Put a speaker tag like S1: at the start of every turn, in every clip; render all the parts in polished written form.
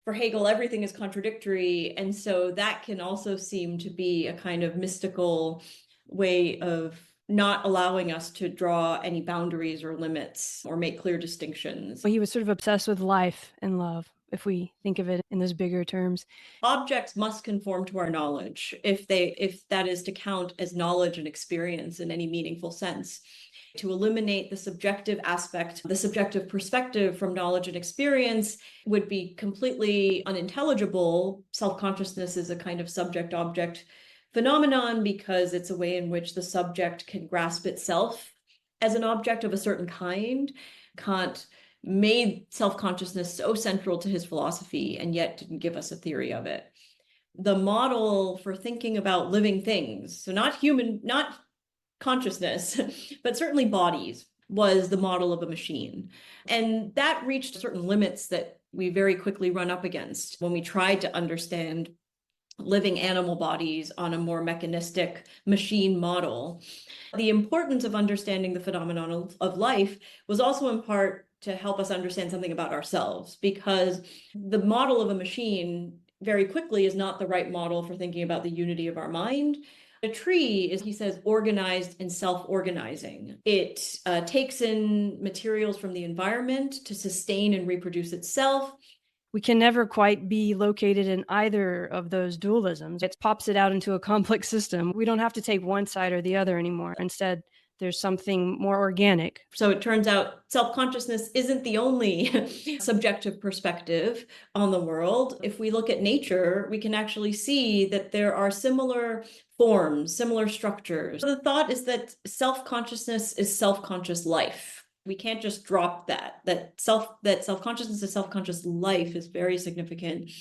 S1: for Hegel, everything is contradictory. And so that can also seem to be a kind of mystical way of not allowing us to draw any boundaries or limits or make clear distinctions.
S2: Well, he was sort of obsessed with life and love, if we think of it in those bigger terms.
S1: Objects must conform to our knowledge if that is to count as knowledge and experience in any meaningful sense. To eliminate the subjective aspect, the subjective perspective from knowledge and experience would be completely unintelligible. Self-consciousness is a kind of subject-object phenomenon because it's a way in which the subject can grasp itself as an object of a certain kind. Kant made self-consciousness so central to his philosophy and yet didn't give us a theory of it. The model for thinking about living things, so not consciousness, but certainly bodies, was the model of a machine. And that reached certain limits that we very quickly run up against when we tried to understand living animal bodies on a more mechanistic machine model. The importance of understanding the phenomenon of life was also in part to help us understand something about ourselves, because the model of a machine very quickly is not the right model for thinking about the unity of our mind. A tree is, he says, organized and self-organizing. It takes in materials from the environment to sustain and reproduce itself.
S2: We can never quite be located in either of those dualisms. It pops it out into a complex system. We don't have to take one side or the other anymore. Instead, there's something more organic.
S1: So it turns out self-consciousness isn't the only subjective perspective on the world. If we look at nature, we can actually see that there are similar forms, similar structures. The thought is that self-consciousness is self-conscious life. We can't just drop that self-consciousness is self-conscious life is very significant.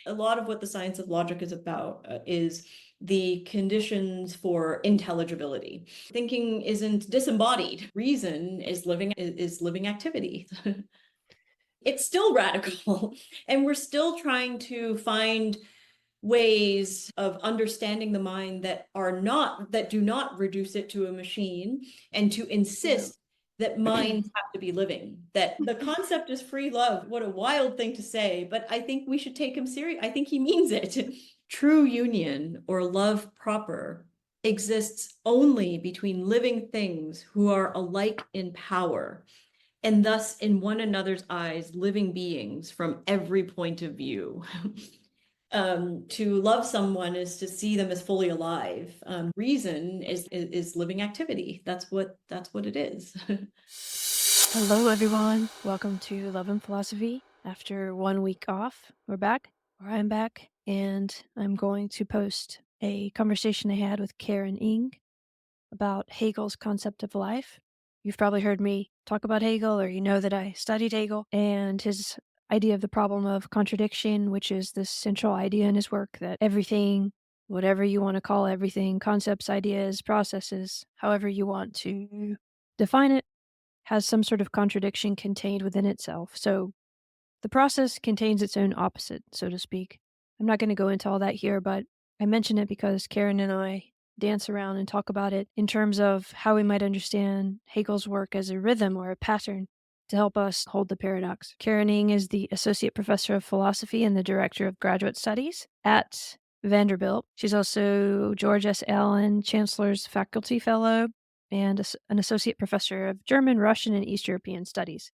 S1: A lot of what the science of logic is about is the conditions for intelligibility. Thinking isn't disembodied. Reason is living activity. It's still radical, and we're still trying to find ways of understanding the mind that do not reduce it to a machine, and to insist that minds have to be living. That the concept is free love. What a wild thing to say, but I think we should take him serious. I think he means it. True union, or love proper, exists only between living things who are alike in power, and thus in one another's eyes, living beings from every point of view. To love someone is to see them as fully alive. Reason is living activity. That's what it is.
S2: Hello, everyone. Welcome to Love and Philosophy. After 1 week off, we're back, or I'm back, and I'm going to post a conversation I had with Karen Ing about Hegel's concept of life. You've probably heard me talk about Hegel, or you know that I studied Hegel and his idea of the problem of contradiction, which is this central idea in his work that everything, whatever you want to call everything, concepts, ideas, processes, however you want to define it, has some sort of contradiction contained within itself. So the process contains its own opposite, so to speak. I'm not going to go into all that here, but I mention it because Karen and I dance around and talk about it in terms of how we might understand Hegel's work as a rhythm or a pattern to help us hold the paradox. Karen Ing is the Associate Professor of Philosophy and the Director of Graduate Studies at Vanderbilt. She's also George S. Allen Chancellor's Faculty Fellow and an Associate Professor of German, Russian, and East European Studies.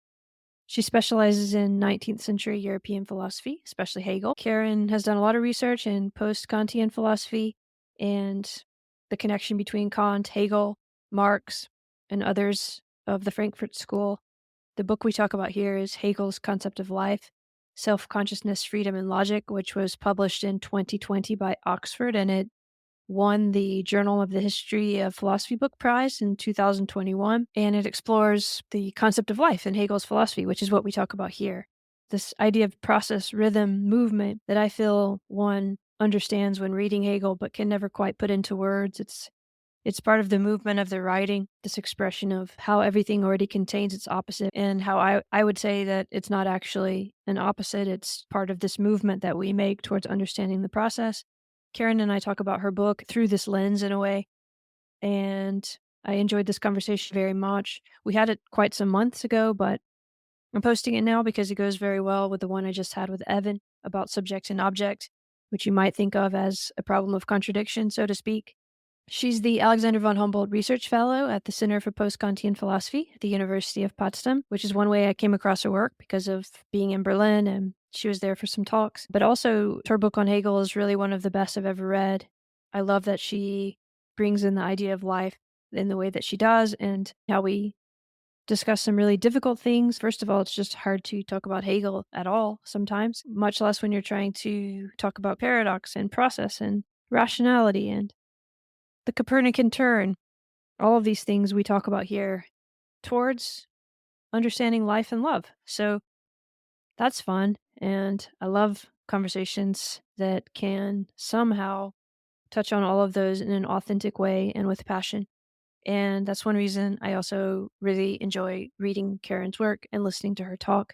S2: She specializes in 19th century European philosophy, especially Hegel. Karen has done a lot of research in post-Kantian philosophy and the connection between Kant, Hegel, Marx, and others of the Frankfurt School. The book we talk about here is Hegel's Concept of Life, Self-Consciousness, Freedom, and Logic, which was published in 2020 by Oxford, and it won the Journal of the History of Philosophy Book Prize in 2021, and it explores the concept of life in Hegel's philosophy, which is what we talk about here. This idea of process, rhythm, movement that I feel one understands when reading Hegel but can never quite put into words. It's part of the movement of the writing, this expression of how everything already contains its opposite, and how I would say that it's not actually an opposite, it's part of this movement that we make towards understanding the process. Karen and I talk about her book through this lens in a way, and I enjoyed this conversation very much. We had it quite some months ago, but I'm posting it now because it goes very well with the one I just had with Evan about subject and object, which you might think of as a problem of contradiction, so to speak. She's the Alexander von Humboldt Research Fellow at the Center for Post-Kantian Philosophy at the University of Potsdam, which is one way I came across her work because of being in Berlin, and she was there for some talks. But also, her book on Hegel is really one of the best I've ever read. I love that she brings in the idea of life in the way that she does, and how we discuss some really difficult things. First of all, it's just hard to talk about Hegel at all sometimes, much less when you're trying to talk about paradox and process and rationality and the Copernican turn. All of these things we talk about here towards understanding life and love. So that's fun. And I love conversations that can somehow touch on all of those in an authentic way and with passion. And that's one reason I also really enjoy reading Karen's work and listening to her talk.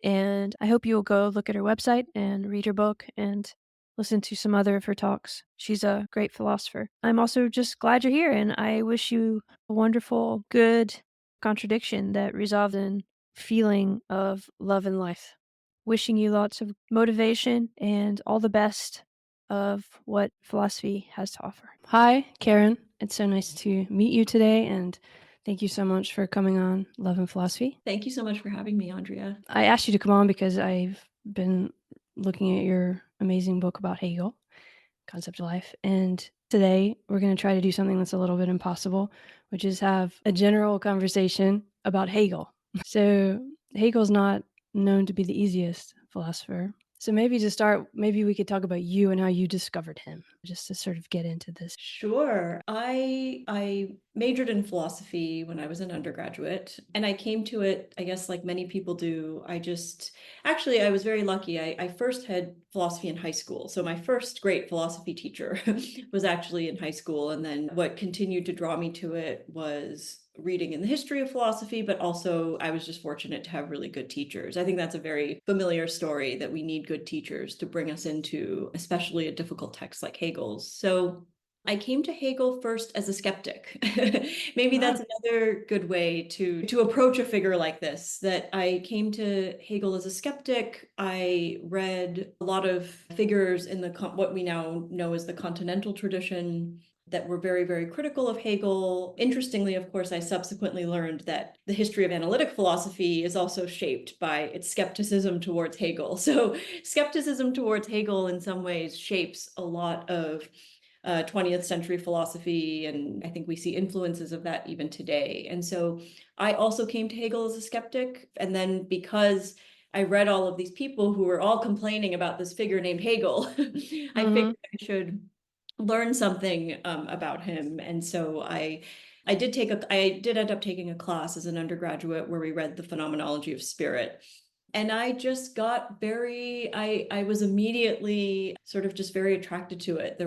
S2: And I hope you'll go look at her website and read her book and listen to some other of her talks. She's a great philosopher. I'm also just glad you're here, and I wish you a wonderful, good contradiction that resolved in feeling of love and life. Wishing you lots of motivation and all the best of what philosophy has to offer.
S3: Hi, Karen. It's so nice to meet you today, and thank you so much for coming on Love and Philosophy.
S1: Thank you so much for having me, Andrea.
S3: I asked you to come on because I've been looking at your amazing book about Hegel, Concept of Life, and today we're going to try to do something that's a little bit impossible, which is have a general conversation about Hegel. So Hegel's not known to be the easiest philosopher. So maybe to start, maybe we could talk about you and how you discovered him, just to sort of get into this.
S1: Sure. I majored in philosophy when I was an undergraduate, and I came to it, I guess, like many people do. I was very lucky. I first had philosophy in high school. So my first great philosophy teacher was actually in high school. And then what continued to draw me to it was reading in the history of philosophy, but also I was just fortunate to have really good teachers. I think that's a very familiar story, that we need good teachers to bring us into, especially a difficult text like Hegel's. So I came to Hegel first as a skeptic. Maybe that's another good way to approach a figure like this, that I came to Hegel as a skeptic. I read a lot of figures in what we now know as the continental tradition that were very, very critical of Hegel. Interestingly, of course, I subsequently learned that the history of analytic philosophy is also shaped by its skepticism towards Hegel. So skepticism towards Hegel in some ways shapes a lot of 20th century philosophy, and I think we see influences of that even today. And so I also came to Hegel as a skeptic, and then because I read all of these people who were all complaining about this figure named Hegel, I figured I should learn something about him. And so I did end up taking a class as an undergraduate where we read the Phenomenology of Spirit. And I just got I was immediately sort of just very attracted to it.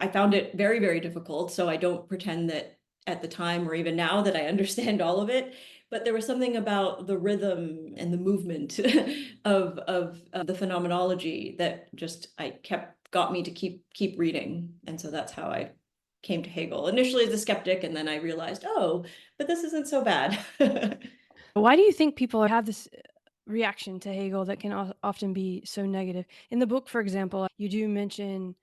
S1: I found it very, very difficult. So I don't pretend that at the time or even now that I understand all of it. But there was something about the rhythm and the movement of the phenomenology that just got me to keep reading. And so that's how I came to Hegel, initially as a skeptic, and then I realized, oh, but this isn't so bad.
S3: Why do you think people have this reaction to Hegel that can often be so negative? In the book, for example, you do mention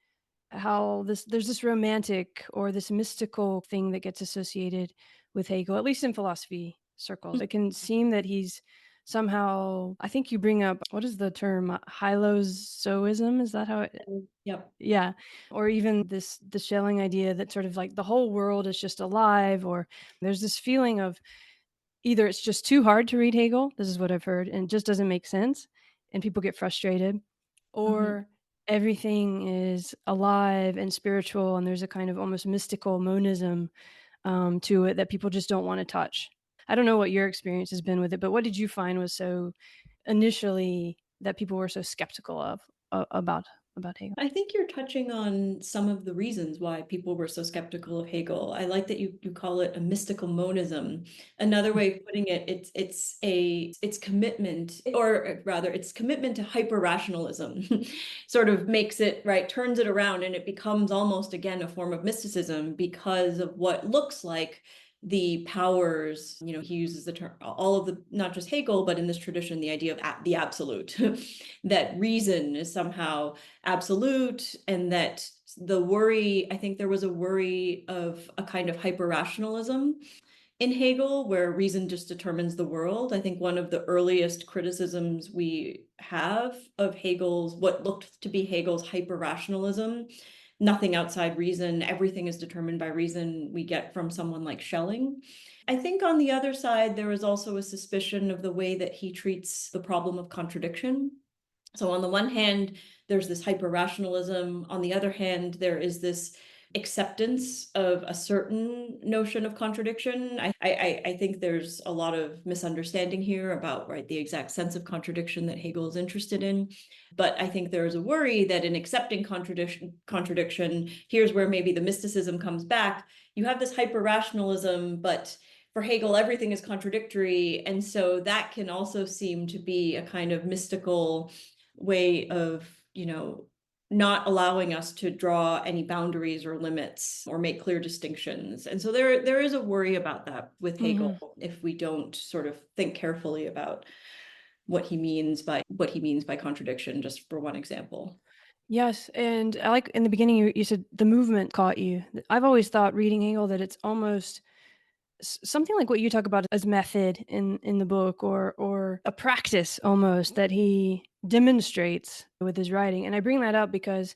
S3: how there's this romantic or this mystical thing that gets associated with Hegel, at least in philosophy circles. It can seem that he's somehow, I think you bring up, what is the term? Hylozoism? Is that how it?
S1: Yep.
S3: Yeah. Or even the Schelling idea that sort of like the whole world is just alive, or there's this feeling of either it's just too hard to read Hegel, this is what I've heard, and it just doesn't make sense, and people get frustrated, or everything is alive and spiritual, and there's a kind of almost mystical monism to it that people just don't want to touch. I don't know what your experience has been with it, but what did you find was so initially that people were so skeptical of about Hegel?
S1: I think you're touching on some of the reasons why people were so skeptical of Hegel. I like that you call it a mystical monism. Another way of putting it, it's commitment, or rather, its commitment to hyper-rationalism sort of makes it, right, turns it around, and it becomes almost again a form of mysticism because of what looks like the powers, he uses the term, all of the, not just Hegel, but in this tradition, the idea of the absolute, that reason is somehow absolute, and that the worry, I think there was a worry of a kind of hyper-rationalism in Hegel, where reason just determines the world. I think one of the earliest criticisms we have of Hegel's, what looked to be Hegel's hyper-rationalism, nothing outside reason, everything is determined by reason, we get from someone like Schelling. I think on the other side, there is also a suspicion of the way that he treats the problem of contradiction. So on the one hand, there's this hyper-rationalism. On the other hand, there is this acceptance of a certain notion of contradiction. I think there's a lot of misunderstanding here about, right, the exact sense of contradiction that Hegel is interested in. But I think there is a worry that in accepting contradiction, here's where maybe the mysticism comes back. You have this hyper-rationalism, but for Hegel, everything is contradictory. And so that can also seem to be a kind of mystical way of, not allowing us to draw any boundaries or limits or make clear distinctions. And so there is a worry about that with Hegel, if we don't sort of think carefully about what he means by contradiction, just for one example.
S3: Yes, and I like in the beginning you said the movement caught you. I've always thought reading Hegel that it's almost something like what you talk about as method in the book, or a practice almost that he demonstrates with his writing. And I bring that up because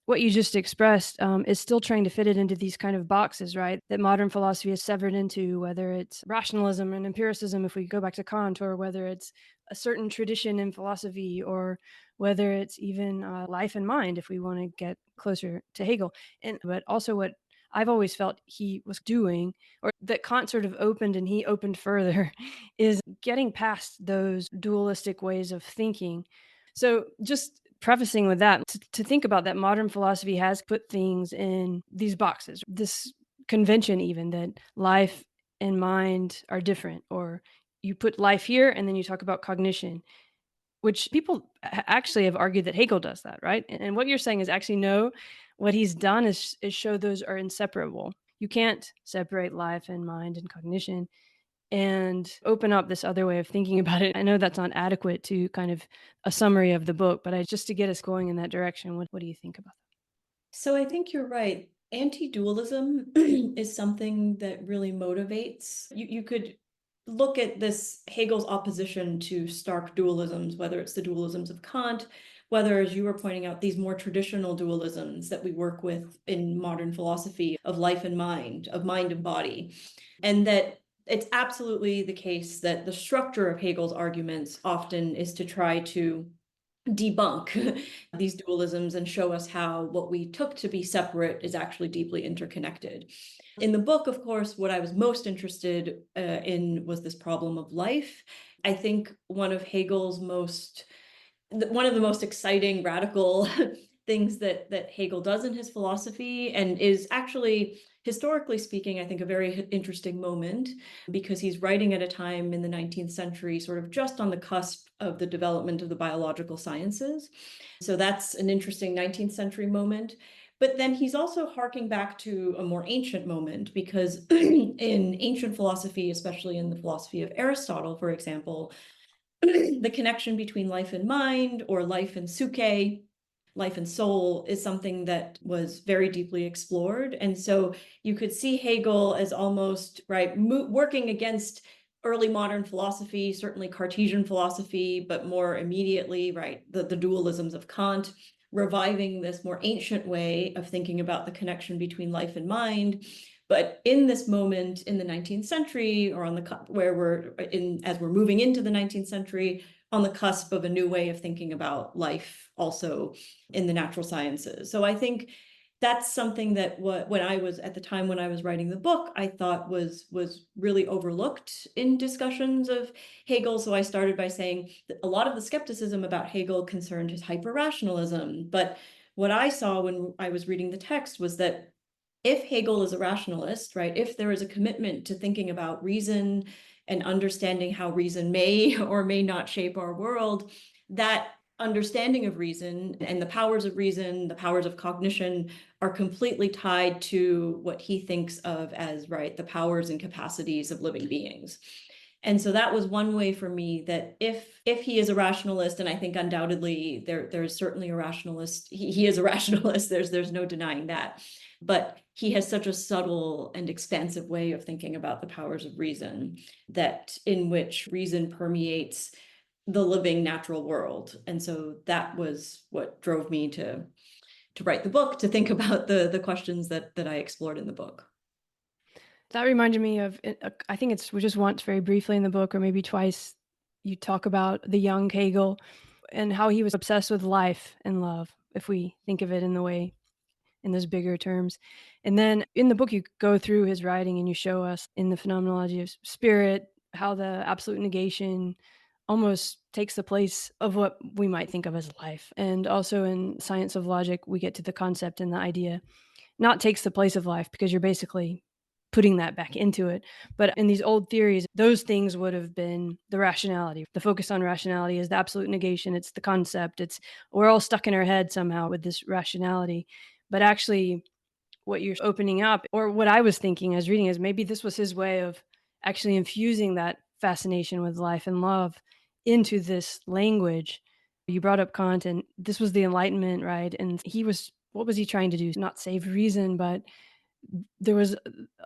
S3: what you just expressed is still trying to fit it into these kind of boxes, right? That modern philosophy is severed into, whether it's rationalism and empiricism, if we go back to Kant, or whether it's a certain tradition in philosophy, or whether it's even life and mind, if we want to get closer to Hegel. But also what I've always felt he was doing, or that Kant sort of opened and he opened further, is getting past those dualistic ways of thinking. So just prefacing with that, to think about that, modern philosophy has put things in these boxes, this convention even that life and mind are different, or you put life here and then you talk about cognition, which people actually have argued that Hegel does that, right? And what you're saying is actually no, what he's done is show those are inseparable. You can't separate life and mind and cognition and open up this other way of thinking about it. I know that's not adequate to kind of a summary of the book, but just to get us going in that direction, what do you think about that?
S1: So I think you're right. Anti-dualism is something that really motivates. You could look at this Hegel's opposition to stark dualisms, whether it's the dualisms of Kant, whether, as you were pointing out, these more traditional dualisms that we work with in modern philosophy of life and mind, of mind and body. And that it's absolutely the case that the structure of Hegel's arguments often is to try to debunk these dualisms and show us how what we took to be separate is actually deeply interconnected. In the book, of course, what I was most interested in was this problem of life. I think one of the most exciting, radical things that Hegel does in his philosophy, and is actually, historically speaking, I think a very interesting moment, because he's writing at a time in the 19th century, sort of just on the cusp of the development of the biological sciences. So that's an interesting 19th century moment. But then he's also harking back to a more ancient moment, because in ancient philosophy, especially in the philosophy of Aristotle, for example, the connection between life and mind, or life and psyche, life and soul, is something that was very deeply explored. And so you could see Hegel as almost, right, working against early modern philosophy, certainly Cartesian philosophy, but more immediately, right, the dualisms of Kant, reviving this more ancient way of thinking about the connection between life and mind. But in this moment in the 19th century, or as we're moving into the 19th century, on the cusp of a new way of thinking about life also in the natural sciences. So I think that's something that when I was writing the book, I thought was really overlooked in discussions of Hegel. So I started by saying that a lot of the skepticism about Hegel concerned his hyper-rationalism. But what I saw when I was reading the text was that if Hegel is a rationalist, right, if there is a commitment to thinking about reason and understanding how reason may or may not shape our world, that understanding of reason and the powers of reason, the powers of cognition are completely tied to what he thinks of as, right, the powers and capacities of living beings. And so that was one way for me that if he is a rationalist, and I think undoubtedly there's certainly a rationalist, he is a rationalist, there's no denying that. But he has such a subtle and expansive way of thinking about the powers of reason, that in which reason permeates the living natural world. And so that was what drove me to write the book, to think about the questions that I explored in the book.
S3: That reminded me of, I think it's just once very briefly in the book, or maybe twice, you talk about the young Hegel and how he was obsessed with life and love, if we think of it in those bigger terms. And then in the book, you go through his writing and you show us in the phenomenology of spirit how the absolute negation almost takes the place of what we might think of as life. And also in Science of Logic, we get to the concept and the idea, not takes the place of life, because you're basically putting that back into it. But in these old theories, those things would have been the rationality. The focus on rationality is the absolute negation. It's the concept. We're all stuck in our head somehow with this rationality. But actually, what you're opening up, or what I was thinking as reading, is maybe this was his way of actually infusing that fascination with life and love into this language. You brought up Kant, and this was the Enlightenment, right? And what was he trying to do? Not save reason, but there was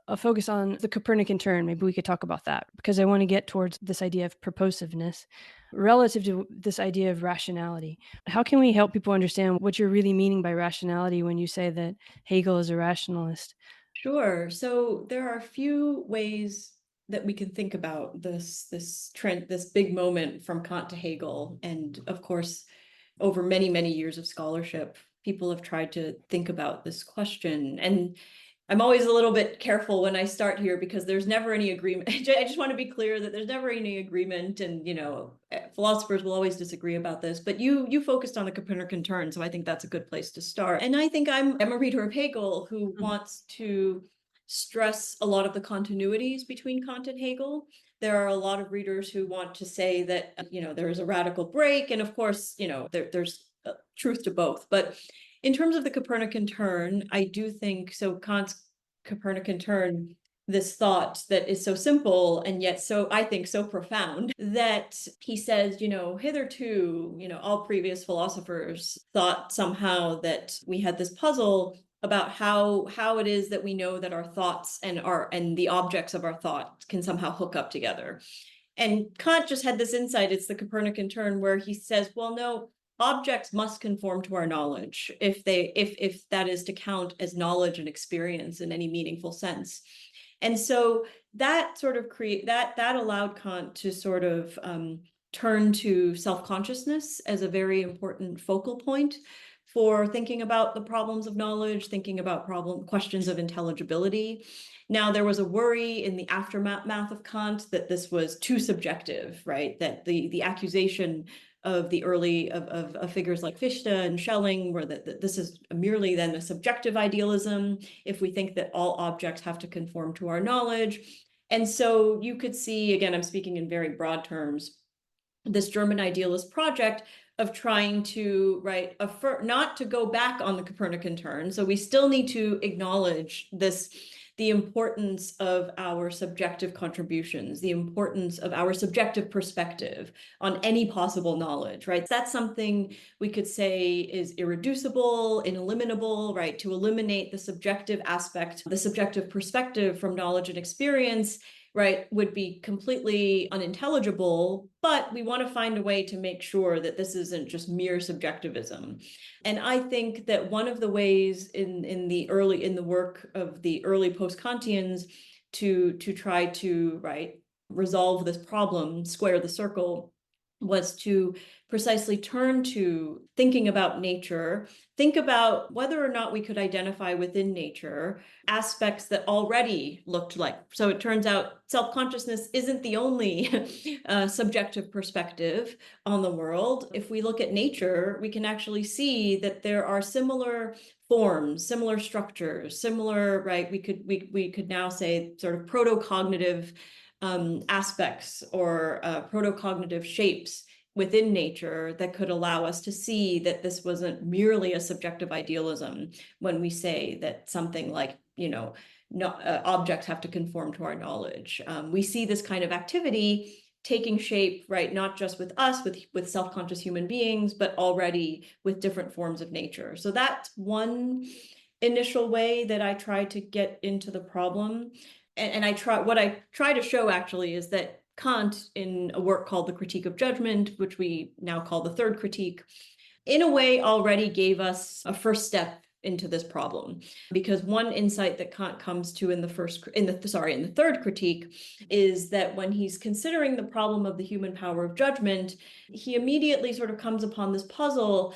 S3: a focus on the Copernican turn. Maybe we could talk about that, because I want to get towards this idea of purposiveness relative to this idea of rationality. How can we help people understand what you're really meaning by rationality when you say that Hegel is a rationalist?
S1: Sure. So there are a few ways that we can think about this trend, this big moment from Kant to Hegel. And of course, over many, many years of scholarship, people have tried to think about this question. And I'm always a little bit careful when I start here, because there's never any agreement. I just want to be clear that there's never any agreement, and philosophers will always disagree about this. But you focused on the Copernican turn, so I think that's a good place to start. And I think I'm a reader of Hegel who wants to stress a lot of the continuities between Kant and Hegel. There are a lot of readers who want to say that there is a radical break, and of course there's truth to both, but in terms of the Copernican turn, I do think so. Kant's Copernican turn, this thought that is so simple and yet I think so profound, that he says, hitherto, all previous philosophers thought somehow that we had this puzzle about how it is that we know that our thoughts and the objects of our thought can somehow hook up together. And Kant just had this insight. It's the Copernican turn, where he says, well, no, objects must conform to our knowledge if that is to count as knowledge and experience in any meaningful sense. And so that sort of that allowed Kant to sort of turn to self-consciousness as a very important focal point for thinking about the problems of knowledge, thinking about questions of intelligibility. Now, there was a worry in the aftermath of Kant that this was too subjective, right? That the accusation of the early of figures like Fichte and Schelling were that this is merely then a subjective idealism if we think that all objects have to conform to our knowledge. And so you could see, again, I'm speaking in very broad terms, this German idealist project of trying to not to go back on the Copernican turn. So we still need to acknowledge the importance of our subjective contributions, the importance of our subjective perspective on any possible knowledge, right? That's something we could say is irreducible, ineliminable, right? To eliminate the subjective aspect, the subjective perspective from knowledge and experience, right, would be completely unintelligible, but we want to find a way to make sure that this isn't just mere subjectivism. And I think that one of the ways in the work of the early post-Kantians to try to resolve this problem, square the circle, was to precisely turn to thinking about nature, think about whether or not we could identify within nature aspects that already looked like. So it turns out self-consciousness isn't the only subjective perspective on the world. If we look at nature, we can actually see that there are similar forms, similar structures, similar, we could now say sort of proto-cognitive aspects or proto-cognitive shapes within nature that could allow us to see that this wasn't merely a subjective idealism when we say that something like, no, objects have to conform to our knowledge. We see this kind of activity taking shape, right, not just with us, with self-conscious human beings, but already with different forms of nature. So that's one initial way that I try to get into the problem. And what I try to show actually is that Kant, in a work called The Critique of Judgment, which we now call the third critique, in a way already gave us a first step into this problem, because one insight that Kant comes to in the third critique is that when he's considering the problem of the human power of judgment, he immediately sort of comes upon this puzzle.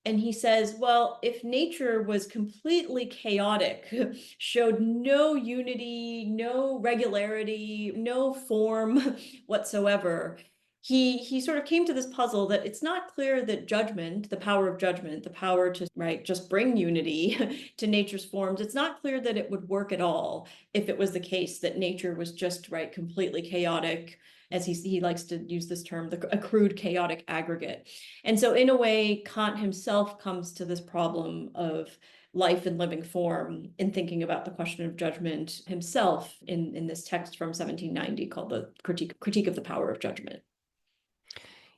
S1: And he says, well, if nature was completely chaotic, showed no unity, no regularity, no form whatsoever, he sort of came to this puzzle that it's not clear that judgment, the power of judgment, the power to, right, just bring unity to nature's forms, it's not clear that it would work at all if it was the case that nature was just, right, completely chaotic, as he likes to use this term, a crude chaotic aggregate. And so in a way, Kant himself comes to this problem of life and living form in thinking about the question of judgment himself in this text from 1790 called the Critique of the Power of Judgment.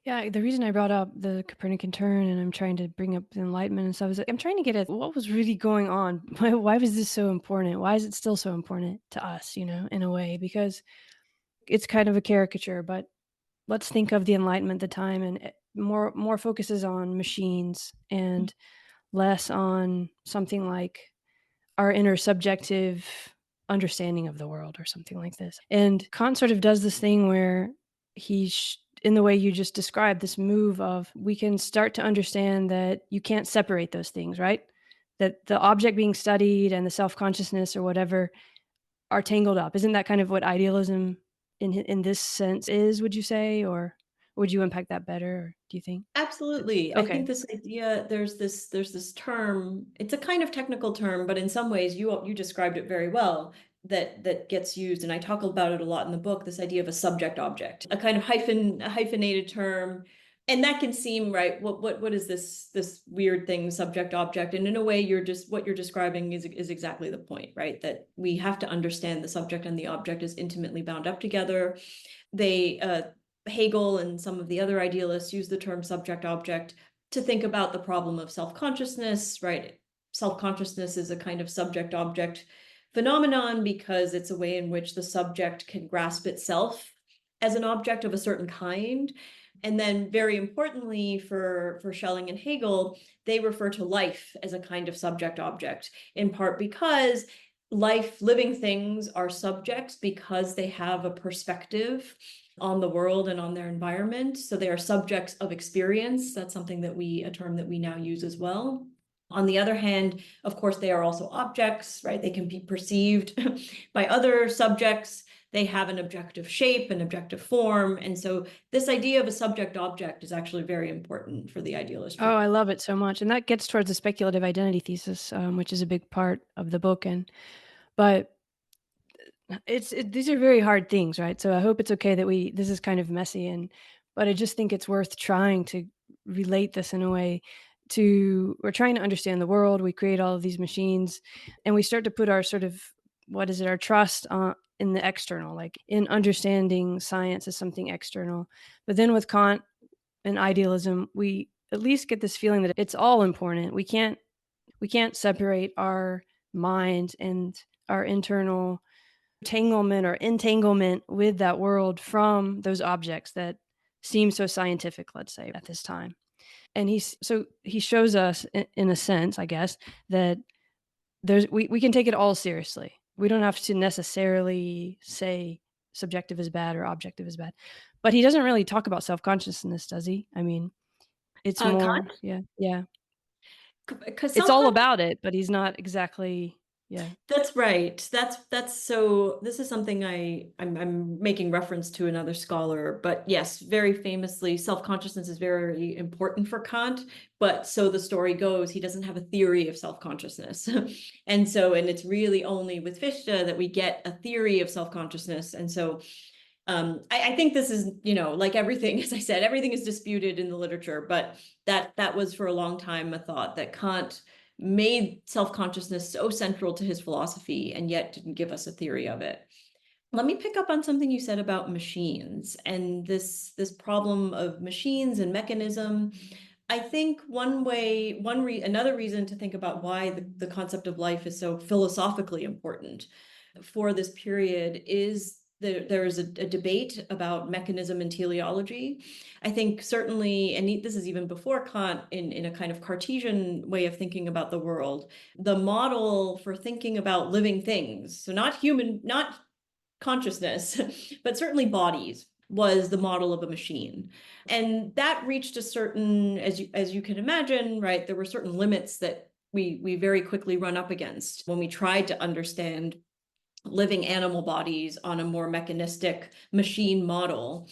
S3: Yeah, the reason I brought up the Copernican turn and I'm trying to bring up the Enlightenment and stuff is I'm trying to get at what was really going on. Why was this so important? Why is it still so important to us, in a way? Because it's kind of a caricature, but let's think of the Enlightenment at the time, and more focuses on machines and less on something like our inner subjective understanding of the world or something like this. And Kant sort of does this thing where in the way you just described, this move of we can start to understand that you can't separate those things, right? That the object being studied and the self-consciousness or whatever are tangled up. Isn't that kind of what idealism in this sense is, would you say? Or would you unpack that better, or do you think?
S1: Absolutely.
S3: Okay.
S1: I think this idea, there's this term, it's a kind of technical term, but in some ways you described it very well, that gets used, and I talk about it a lot in the book, this idea of a subject object, a kind of hyphenated term. And that can seem, right, what is this weird thing, subject object? And in a way, what you're describing is exactly the point, right? That we have to understand the subject and the object is intimately bound up together. Hegel and some of the other idealists use the term subject object to think about the problem of self-consciousness, right? Self-consciousness is a kind of subject object phenomenon because it's a way in which the subject can grasp itself as an object of a certain kind. And then very importantly for Schelling and Hegel, they refer to life as a kind of subject object, in part because living things are subjects because they have a perspective on the world and on their environment. So they are subjects of experience. That's a term that we now use as well. On the other hand, of course, they are also objects, right? They can be perceived by other subjects. They have an objective shape, an objective form. And so this idea of a subject object is actually very important for the idealist.
S3: Oh, I love it so much. And that gets towards the speculative identity thesis, which is a big part of the book. But these are very hard things, right? So I hope it's okay that this is kind of messy, but I just think it's worth trying to relate this in a way we're trying to understand the world. We create all of these machines and we start to put our sort of, our trust in the external, like in understanding science as something external. But then with Kant and idealism, we at least get this feeling that it's all important. We can't separate our mind and our internal entanglement with that world from those objects that seem so scientific, let's say, at this time. And he shows us in a sense, I guess, that we can take it all seriously. We don't have to necessarily say subjective is bad or objective is bad. But he doesn't really talk about self-consciousness, does he? I mean, it's more,
S1: Kant?
S3: yeah.
S1: Because
S3: It's all about it, but he's not exactly, yeah.
S1: That's right. So this is something I'm making reference to another scholar, but yes, very famously, self-consciousness is very important for Kant, but so the story goes, he doesn't have a theory of self-consciousness. And it's really only with Fichte that we get a theory of self-consciousness. And so I think this is, like everything, as I said, everything is disputed in the literature, but that was for a long time a thought that Kant made self-consciousness so central to his philosophy and yet didn't give us a theory of it. Let me pick up on something you said about machines and this problem of machines and mechanism. I think another reason to think about why the concept of life is so philosophically important for this period is there is a debate about mechanism and teleology. I think certainly, and this is even before Kant, in a kind of Cartesian way of thinking about the world, the model for thinking about living things, so not consciousness, but certainly bodies, was the model of a machine. And that reached a certain, as you can imagine, right, there were certain limits that we very quickly run up against when we tried to understand living animal bodies on a more mechanistic machine model.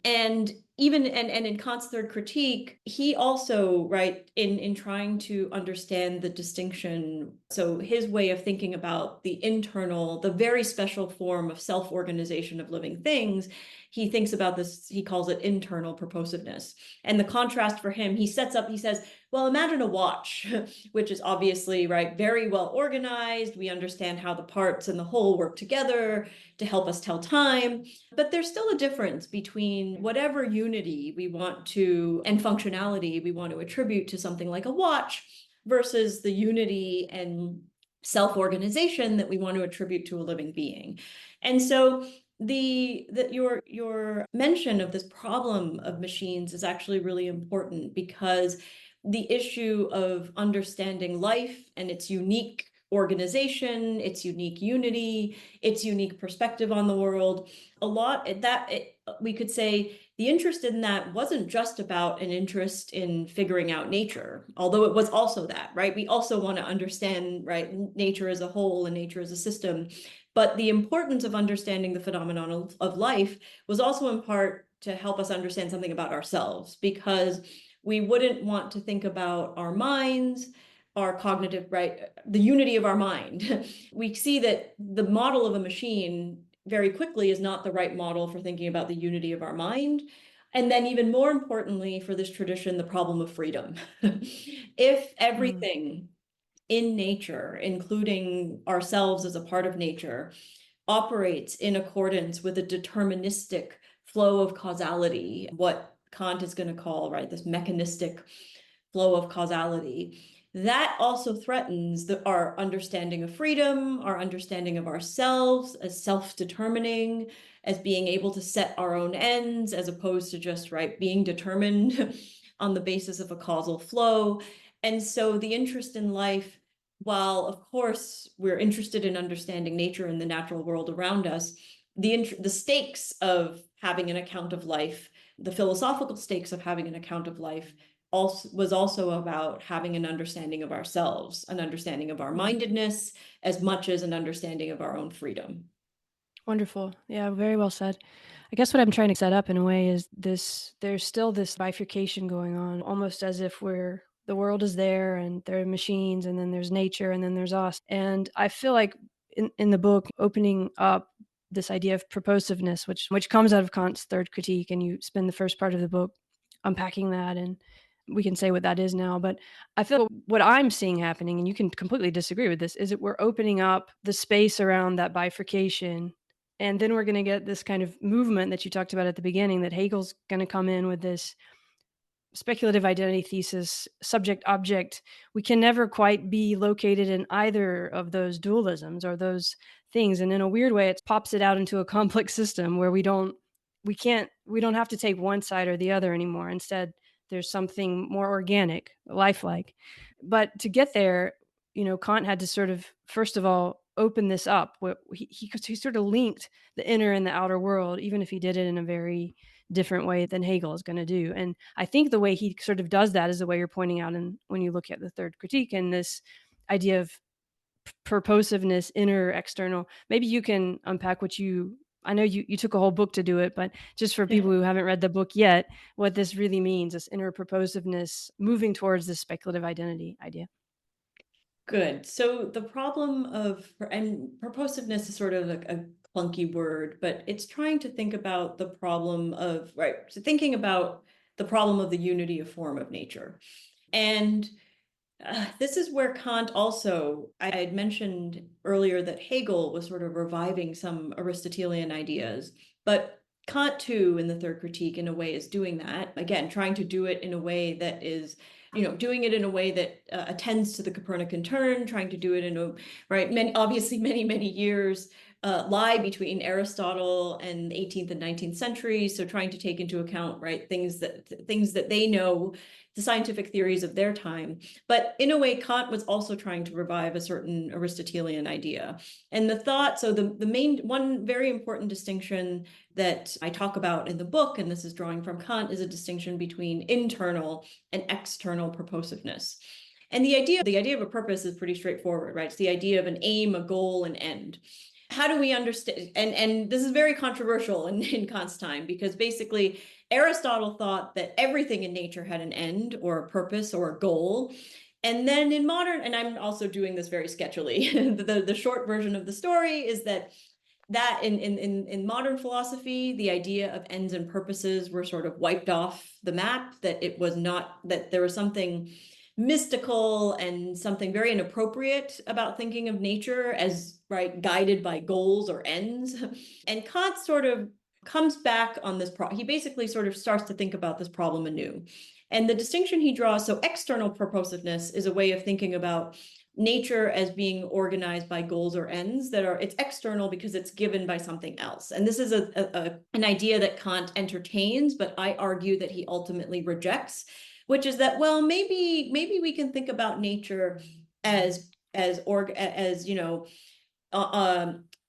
S1: And even and in Kant's third critique, he also, right, in trying to understand the distinction, so his way of thinking about the very special form of self-organization of living things, he thinks about this, he calls it internal purposiveness. And the contrast for him, he says, well, imagine a watch, which is obviously, right, very well organized. We understand how the parts and the whole work together to help us tell time. But there's still a difference between whatever unity we want to and functionality we want to attribute to something like a watch versus the unity and self-organization that we want to attribute to a living being. And so your mention of this problem of machines is actually really important, because the issue of understanding life and its unique organization, its unique unity, its unique perspective on the world, we could say the interest in that wasn't just about an interest in figuring out nature, although it was also that, right? We also want to understand, right, nature as a whole and nature as a system. But the importance of understanding the phenomenon of life was also in part to help us understand something about ourselves, because we wouldn't want to think about our minds, our cognitive, right, the unity of our mind. We see that the model of a machine very quickly is not the right model for thinking about the unity of our mind. And then even more importantly for this tradition, the problem of freedom. If everything in nature, including ourselves as a part of nature, operates in accordance with a deterministic flow of causality, what Kant is going to call, right, this mechanistic flow of causality, that also threatens our understanding of freedom, our understanding of ourselves as self-determining, as being able to set our own ends, as opposed to just, right, being determined on the basis of a causal flow. And so the interest in life, while of course we're interested in understanding nature and the natural world around us, the stakes of having an account of life, the philosophical stakes of having an account of life, was also about having an understanding of ourselves, an understanding of our mindedness, as much as an understanding of our own freedom.
S3: Wonderful. Yeah, very well said. I guess what I'm trying to set up in a way is there's still this bifurcation going on, almost as if the world is there and there are machines and then there's nature and then there's us. And I feel like in the book, opening up this idea of purposiveness, which comes out of Kant's third critique, and you spend the first part of the book unpacking that, and we can say what that is now. But I feel what I'm seeing happening, and you can completely disagree with this, is that we're opening up the space around that bifurcation. And then we're going to get this kind of movement that you talked about at the beginning, that Hegel's going to come in with this speculative identity thesis, subject object. We can never quite be located in either of those dualisms or those things. And in a weird way, it pops it out into a complex system where we don't have to take one side or the other anymore. Instead, there's something more organic, lifelike. But to get there, Kant had to sort of, first of all, open this up. He sort of linked the inner and the outer world, even if he did it in a very different way than Hegel is going to do. And I think the way he sort of does that is the way you're pointing out, and when you look at the third critique and this idea of purposiveness, inner, external. Maybe you can unpack I know you took a whole book to do it, but just for people who haven't read the book yet, what this really means, this inner purposiveness, moving towards this speculative identity idea.
S1: Good. So the problem and purposiveness is sort of a clunky word, but it's trying to think about the problem of, right, so thinking about the problem of the unity of form of nature. And this is where Kant also, I had mentioned earlier that Hegel was sort of reviving some Aristotelian ideas, but Kant too, in the Third Critique, in a way, is doing that. Again, trying to do it in a way that is, doing it in a way that attends to the Copernican turn, trying to do it in a, right, obviously many years lie between Aristotle and the 18th and 19th centuries. So trying to take into account, right, things that they know, the scientific theories of their time. But in a way, Kant was also trying to revive a certain Aristotelian idea. And the thought, so the main, one very important distinction that I talk about in the book, and this is drawing from Kant, is a distinction between internal and external purposiveness. And the idea of a purpose is pretty straightforward, right? It's the idea of an aim, a goal, an end. How do we understand, and this is very controversial in Kant's time, because basically Aristotle thought that everything in nature had an end or a purpose or a goal. And then in modern, and I'm also doing this very sketchily, the short version of the story is that in modern philosophy, the idea of ends and purposes were sort of wiped off the map, that it was not, that there was something mystical and something very inappropriate about thinking of nature as, right, guided by goals or ends. And Kant sort of comes back on this he basically sort of starts to think about this problem anew. And the distinction he draws, so external purposiveness is a way of thinking about nature as being organized by goals or ends that are, it's external because it's given by something else. And this is an idea that Kant entertains, but I argue that he ultimately rejects, which is that, well, maybe we can think about nature as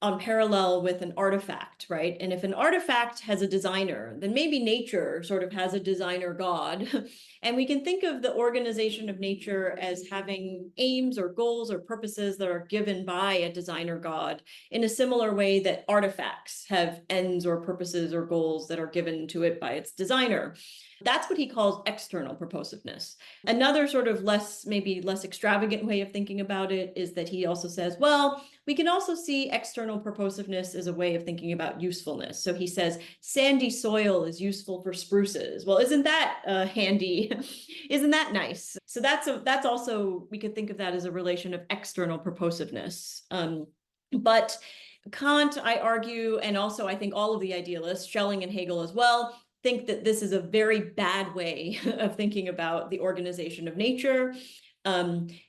S1: on parallel with an artifact, right? And if an artifact has a designer, then maybe nature sort of has a designer god. And we can think of the organization of nature as having aims or goals or purposes that are given by a designer god in a similar way that artifacts have ends or purposes or goals that are given to it by its designer. That's what he calls external purposiveness. Another sort of maybe less extravagant way of thinking about it is that he also says, well, we can also see external purposiveness as a way of thinking about usefulness. So he says, sandy soil is useful for spruces. Well, isn't that handy? Isn't that nice? So that's also, we could think of that as a relation of external purposiveness. But Kant, I argue, and also I think all of the idealists, Schelling and Hegel as well, think that this is a very bad way of thinking about the organization of nature.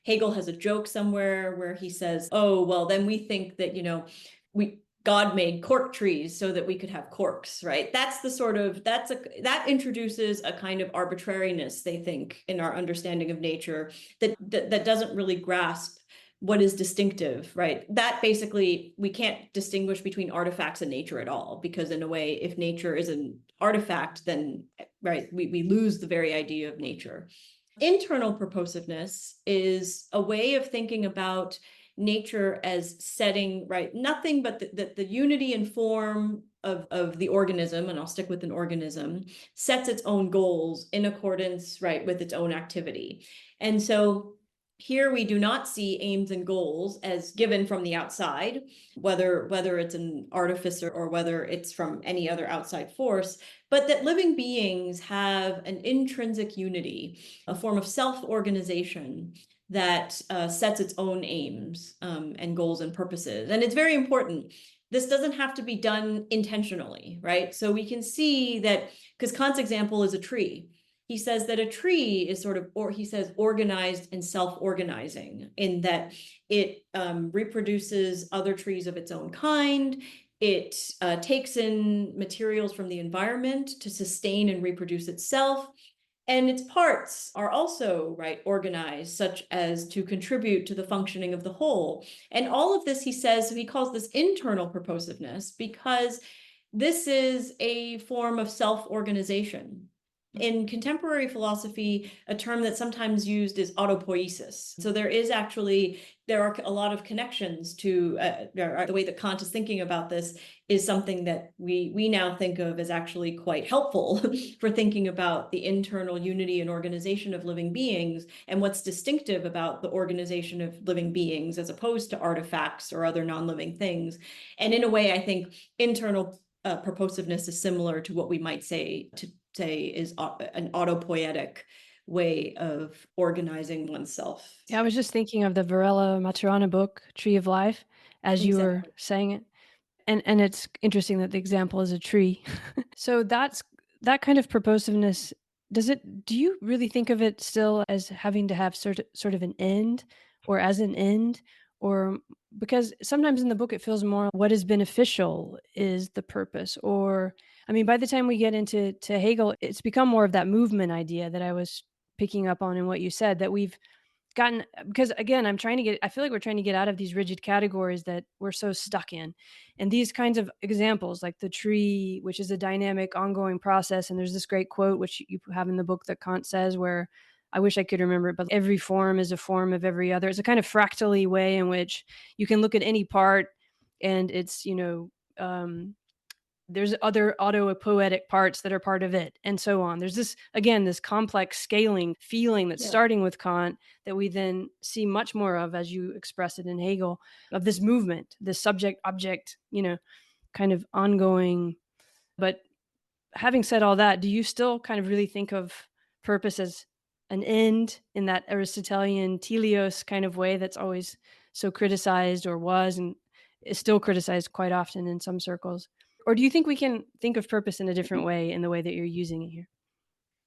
S1: Hegel has a joke somewhere where he says, oh, well, then we think that, God made cork trees so that we could have corks, right? That's the sort of, that introduces a kind of arbitrariness, they think, in our understanding of nature that doesn't really grasp what is distinctive, right? That basically, we can't distinguish between artifacts and nature at all, because in a way, if nature is an artifact, then, right, we lose the very idea of nature. Internal purposiveness is a way of thinking about nature as setting, right, nothing but the unity and form of the organism, and I'll stick with an organism, sets its own goals in accordance, right, with its own activity. And so here we do not see aims and goals as given from the outside, whether it's an artificer or whether it's from any other outside force, but that living beings have an intrinsic unity, a form of self-organization that sets its own aims and goals and purposes. And it's very important. This doesn't have to be done intentionally, right? So we can see that, because Kant's example is a tree. He says that a tree is sort of, or he says, organized and self-organizing, in that it reproduces other trees of its own kind. It takes in materials from the environment to sustain and reproduce itself. And its parts are also, right, organized such as to contribute to the functioning of the whole. And all of this, he says, so he calls this internal purposiveness, because this is a form of self-organization. In contemporary philosophy, a term that's sometimes used is autopoiesis. So there are a lot of connections to the way that Kant is thinking about this is something that we now think of as actually quite helpful for thinking about the internal unity and organization of living beings and what's distinctive about the organization of living beings as opposed to artifacts or other non-living things. And in a way, I think internal purposiveness is similar to what we might say is an autopoietic way of organizing oneself.
S3: Yeah, I was just thinking of the Varela Maturana book, Tree of Life, as you were saying it. And it's interesting that the example is a tree. So that kind of purposiveness, do you really think of it still as having to have sort of an end, or as an end? Or because sometimes in the book it feels more what is beneficial is the purpose. Or I mean, by the time we get into Hegel, it's become more of that movement idea that I was picking up on in what you said, that we've gotten, because again, I feel like we're trying to get out of these rigid categories that we're so stuck in. And these kinds of examples, like the tree, which is a dynamic, ongoing process. And there's this great quote, which you have in the book, that Kant says, where I wish I could remember it, but every form is a form of every other. It's a kind of fractally way in which you can look at any part and it's, there's other autopoietic parts that are part of it, and so on. There's this complex scaling feeling that's starting with Kant that we then see much more of, as you express it in Hegel, of this movement, this subject object, kind of ongoing. But having said all that, do you still kind of really think of purpose as an end in that Aristotelian teleos kind of way that's always so criticized, or was, and is still criticized quite often in some circles? Or do you think we can think of purpose in a different way, in the way that you're using it here?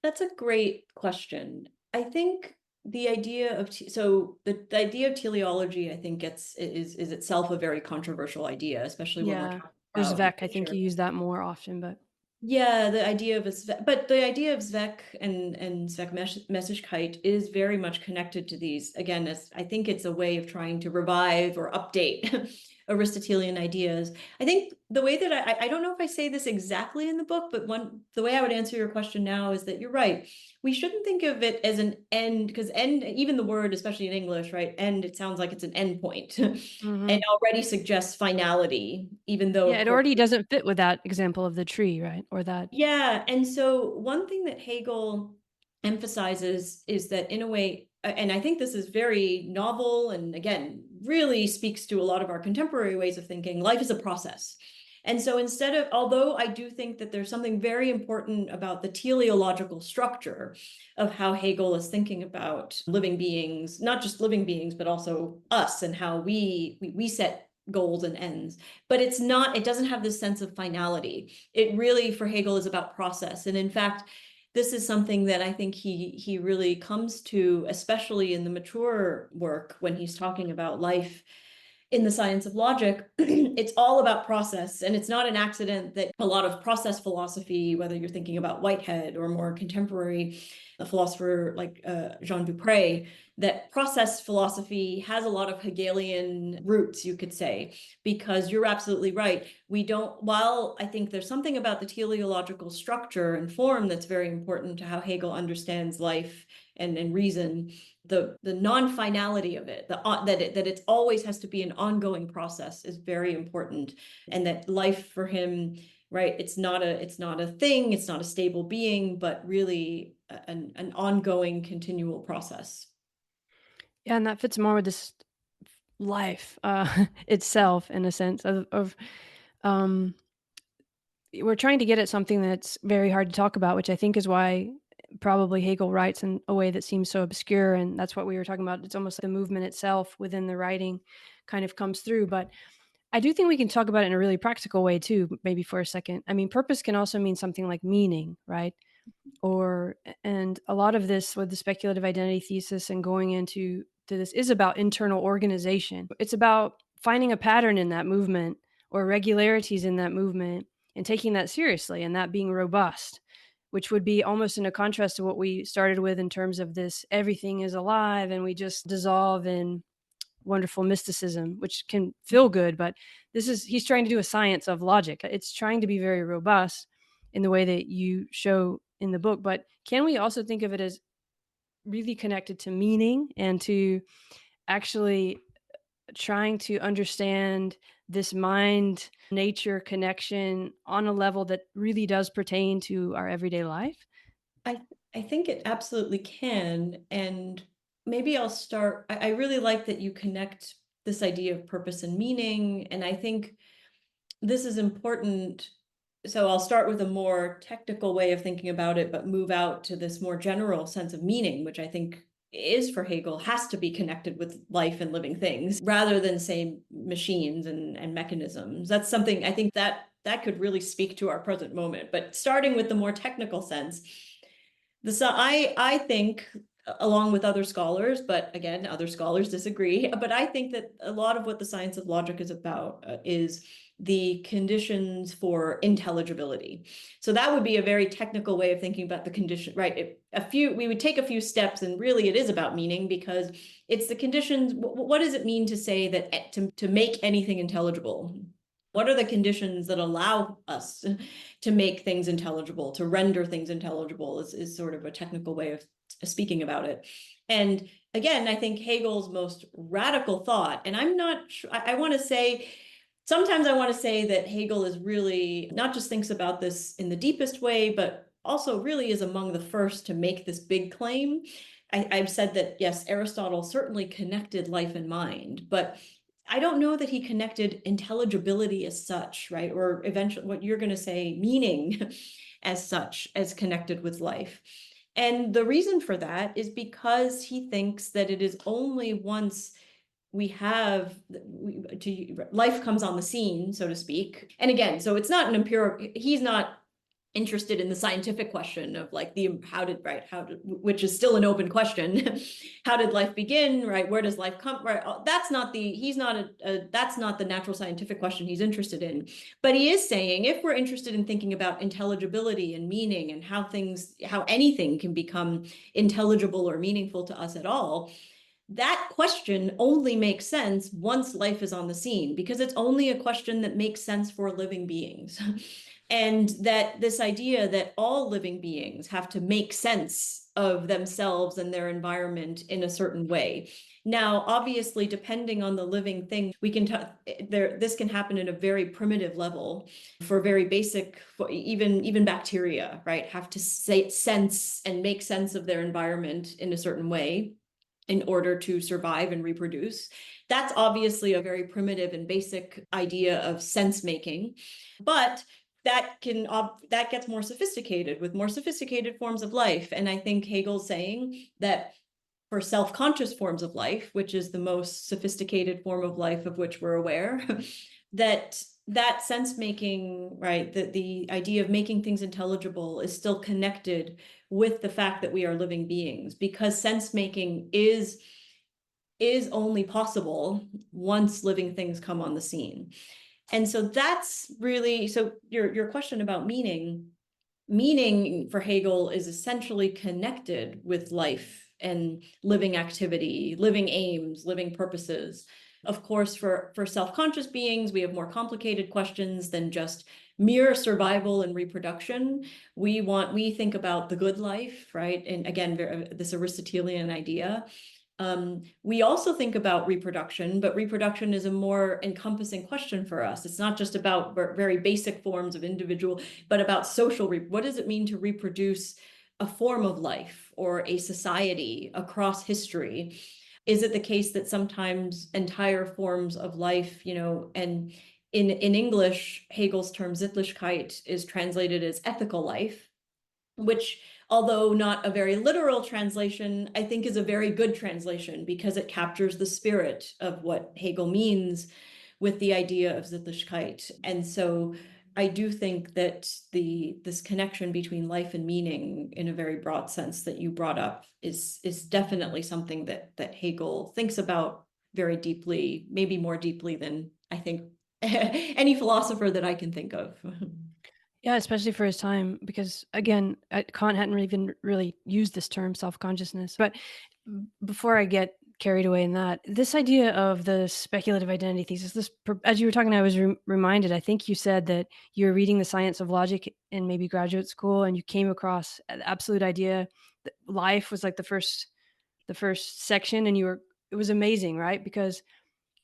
S1: That's a great question. I think the idea of the idea of teleology, I think, is itself a very controversial idea, especially when we're talking
S3: Or
S1: about
S3: Zweck, I think
S1: nature.
S3: you use that more often, but
S1: Yeah, the idea of Zweck and Zweckmäßigkeit is very much connected to these. Again, as I think it's a way of trying to revive or update Aristotelian ideas. I think the way that I don't know if I say this exactly in the book, but the way I would answer your question now is that you're right. We shouldn't think of it as an end, because end, even the word, especially in English, right? End, it sounds like it's an end point. And already suggests finality, even though,
S3: yeah,
S1: of
S3: it
S1: course,
S3: already doesn't fit with that example of the tree, right? Or that.
S1: yeah. And so one thing that Hegel emphasizes is that, in a way, and I think this is very novel and, again, really speaks to a lot of our contemporary ways of thinking, life is a process. And so although I do think that there's something very important about the teleological structure of how Hegel is thinking about living beings, not just living beings, but also us, and how we set goals and ends, but it doesn't have this sense of finality. It really, for Hegel, is about process. And in fact, this is something that I think he really comes to, especially in the mature work, when he's talking about life in the science of logic. It's all about process. And it's not an accident that a lot of process philosophy, whether you're thinking about Whitehead or more contemporary, a philosopher like Jean Dupré, that process philosophy has a lot of Hegelian roots, you could say, because you're absolutely right. While I think there's something about the teleological structure and form that's very important to how Hegel understands life and reason, the non-finality of it, that it always has to be an ongoing process, is very important. And that life for him, right, it's not a thing, it's not a stable being, but really an ongoing, continual process.
S3: Yeah, and that fits more with this life itself, in a sense of we're trying to get at something that's very hard to talk about, which I think is why probably Hegel writes in a way that seems so obscure. And that's what we were talking about. It's almost like the movement itself within the writing kind of comes through. But I do think we can talk about it in a really practical way too, maybe for a second. I mean, purpose can also mean something like meaning, right? And a lot of this with the speculative identity thesis and going into this is about internal organization. It's about finding a pattern in that movement, or regularities in that movement, and taking that seriously, and that being robust, which would be almost in a contrast to what we started with in terms of this everything is alive and we just dissolve in wonderful mysticism, which can feel good, but he's trying to do a science of logic. It's trying to be very robust in the way that you show in the book, but can we also think of it as really connected to meaning and to actually trying to understand this mind nature connection on a level that really does pertain to our everyday life?
S1: I I think it absolutely can. And maybe I'll start. I really like that you connect this idea of purpose and meaning. And I think this is important. So I'll start with a more technical way of thinking about it, but move out to this more general sense of meaning, which I think is for Hegel, has to be connected with life and living things rather than say machines and mechanisms. That's something I think that could really speak to our present moment. But starting with the more technical sense, I think, along with other scholars, but again, other scholars disagree, but I think that a lot of what the science of logic is about is the conditions for intelligibility. So that would be a very technical way of thinking about the condition, right? We would take a few steps, and really it is about meaning, because it's the conditions. What does it mean to say that to make anything intelligible? What are the conditions that allow us to make things intelligible, to render things intelligible is sort of a technical way of speaking about it. And again, I think Hegel's most radical thought, and I'm not sure, I want to say, sometimes I want to say that Hegel is really not just thinks about this in the deepest way, but also really is among the first to make this big claim. I've said that, yes, Aristotle certainly connected life and mind, but I don't know that he connected intelligibility as such, right? Or eventually what you're going to say, meaning as such, as connected with life. And the reason for that is because he thinks that it is only once life comes on the scene, so to speak. And again, so it's not an empirical, he's not interested in the scientific question of like which is still an open question. How did life begin, right? Where does life come, right? That's not that's not the natural scientific question he's interested in. But he is saying, if we're interested in thinking about intelligibility and meaning and how anything can become intelligible or meaningful to us at all, that question only makes sense once life is on the scene, because it's only a question that makes sense for living beings. And that this idea that all living beings have to make sense of themselves and their environment in a certain way. Now, obviously, depending on the living thing, this can happen at a very primitive level for very basic, even bacteria, right? Have to sense and make sense of their environment in a certain way in order to survive and reproduce. That's obviously a very primitive and basic idea of sense making, but that gets more sophisticated with more sophisticated forms of life. And I think Hegel's saying that for self-conscious forms of life, which is the most sophisticated form of life of which we're aware, that sense making, right, the idea of making things intelligible is still connected with the fact that we are living beings, because sense making is only possible once living things come on the scene. And so that's really, so your question about meaning for Hegel is essentially connected with life and living activity, living aims, living purposes. Of course, for self-conscious beings, we have more complicated questions than just mere survival and reproduction. We think about the good life, right? And again, this Aristotelian idea. We also think about reproduction, but reproduction is a more encompassing question for us. It's not just about very basic forms of individual, but about social. What does it mean to reproduce a form of life or a society across history? Is it the case that sometimes entire forms of life, and in English, Hegel's term Sittlichkeit is translated as ethical life, which, although not a very literal translation, I think is a very good translation, because it captures the spirit of what Hegel means with the idea of Sittlichkeit. And so I do think that this connection between life and meaning in a very broad sense that you brought up is definitely something that Hegel thinks about very deeply, maybe more deeply than I think any philosopher that I can think of.
S3: Yeah, especially for his time, because again, Kant hadn't even really used this term self-consciousness. But before I get carried away in that. This idea of the speculative identity thesis, as you were talking, I was reminded, I think you said that you were reading The Science of Logic in maybe graduate school, and you came across the absolute idea that life was like the first section, and it was amazing, right? Because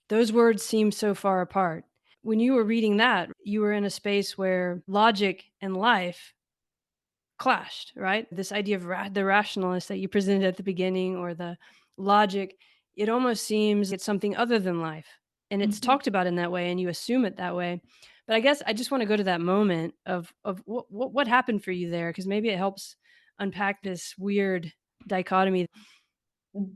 S3: those words seem so far apart. When you were reading that, you were in a space where logic and life clashed, right? This idea of the rationalist that you presented at the beginning, or the logic, it almost seems it's something other than life. And it's talked about in that way, and you assume it that way. But I guess I just want to go to that moment of what happened for you there, because maybe it helps unpack this weird dichotomy.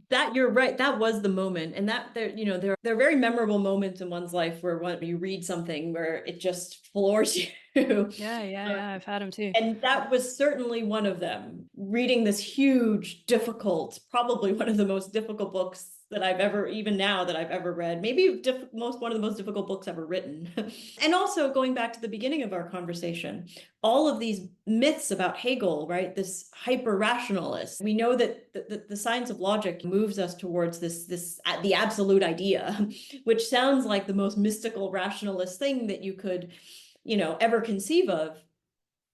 S1: That you're right. That was the moment. And that there are very memorable moments in one's life where when you read something where it just floors you.
S3: Yeah, I've had them too.
S1: And that was certainly one of them. Reading this huge, difficult, probably one of the most difficult books that I've ever, even now that I've ever read, maybe one of the most difficult books ever written. And also going back to the beginning of our conversation, all of these myths about Hegel, right? This hyper rationalist. We know that the science of logic moves us towards the absolute idea, which sounds like the most mystical rationalist thing that you could, ever conceive of.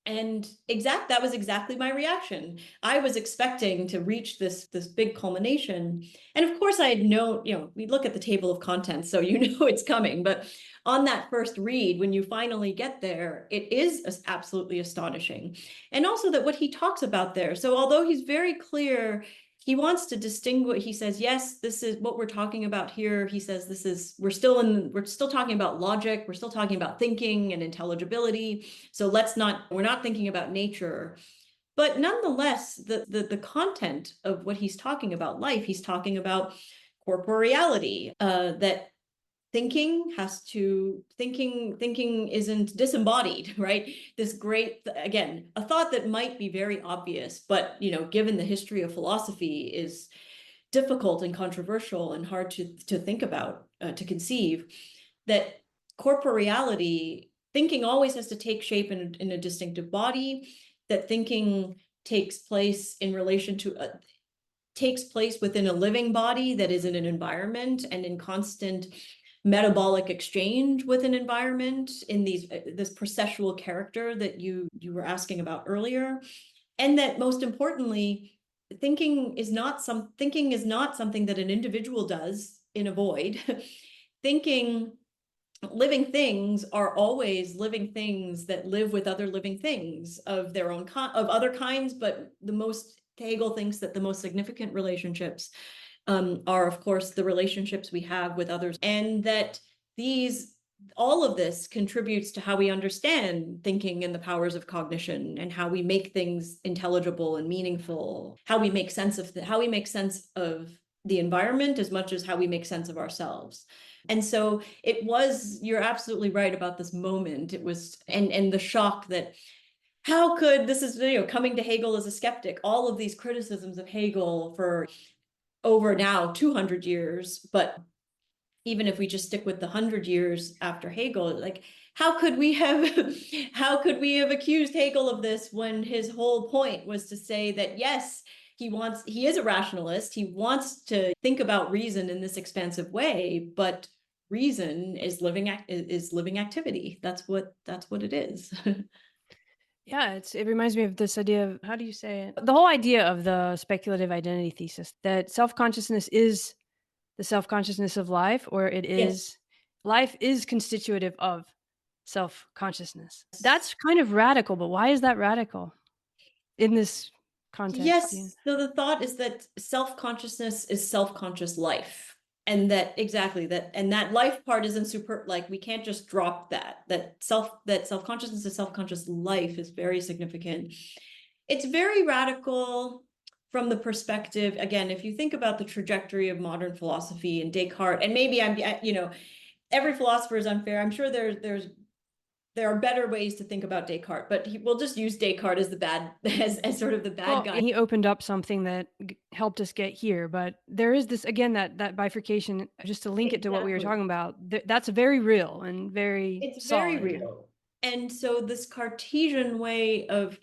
S1: And that was exactly my reaction. I was expecting to reach this big culmination. And of course I had known, we look at the table of contents, so it's coming. But on that first read, when you finally get there, it is absolutely astonishing. And also that what he talks about there. So although he's very clear, he wants to distinguish. He says, yes, this is what we're talking about here. He says we're still talking about logic. We're still talking about thinking and intelligibility. So we're not thinking about nature. But nonetheless, the content of what he's talking about, life, he's talking about corporeality, that thinking isn't disembodied, right? This great, again, a thought that might be very obvious, but given the history of philosophy, is difficult and controversial and hard to think about, to conceive, that corporeality, thinking always has to take shape in a distinctive body, that thinking takes place within a living body that is in an environment and in constant metabolic exchange with an environment, in this processual character that you were asking about earlier. And that most importantly, thinking is not something that an individual does in a void. Living things are always living things that live with other living things of their own of other kinds, but Hegel thinks that the most significant relationships are, of course, the relationships we have with others, and that all of this contributes to how we understand thinking and the powers of cognition, and how we make things intelligible and meaningful, how we make sense of the environment as much as how we make sense of ourselves. And so you're absolutely right about this moment. It was, and the shock that, how could this is, coming to Hegel as a skeptic, all of these criticisms of Hegel for over now 200 years, but even if we just stick with the 100 years after Hegel, like, how could we have accused Hegel of this, when his whole point was to say that, yes, he is a rationalist, he wants to think about reason in this expansive way, but reason is living activity. That's what it is.
S3: Yeah, it reminds me of this idea of, how do you say it? The whole idea of the speculative identity thesis, that self-consciousness is the self-consciousness of life, or
S1: Yes.
S3: life is constitutive of self-consciousness. That's kind of radical, but why is that radical in this context?
S1: Yes. So the thought is that self-consciousness is self-conscious life. And that life part isn't we can't just drop that self-consciousness is self-conscious life is very significant. It's very radical from the perspective, again, if you think about the trajectory of modern philosophy and Descartes, and maybe every philosopher is unfair. I'm sure there are better ways to think about Descartes, but we'll just use Descartes as sort of the bad guy.
S3: He opened up something that helped us get here, but there is this, again, that bifurcation, just to link it to what we were talking about. That's very real and
S1: It's
S3: solid.
S1: very real. And so this Cartesian way of,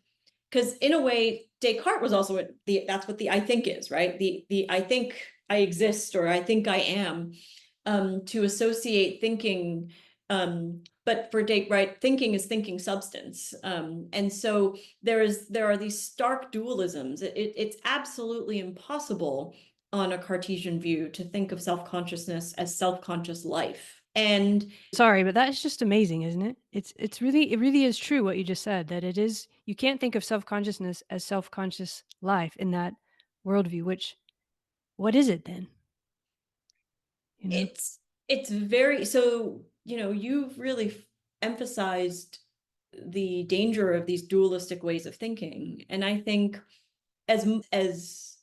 S1: because in a way, Descartes was also that's what the I think is, right? The I think I exist or I think I am, to associate thinking. But for Descartes, right, thinking is thinking substance. And so there are these stark dualisms. It's absolutely impossible on a Cartesian view to think of self-consciousness as self-conscious life. And
S3: Sorry, but that's just amazing, isn't it? It really is true what you just said, that it is, you can't think of self-consciousness as self-conscious life in that worldview, which, what is it then? You know?
S1: it's very, so, you've really emphasized the danger of these dualistic ways of thinking. And I think as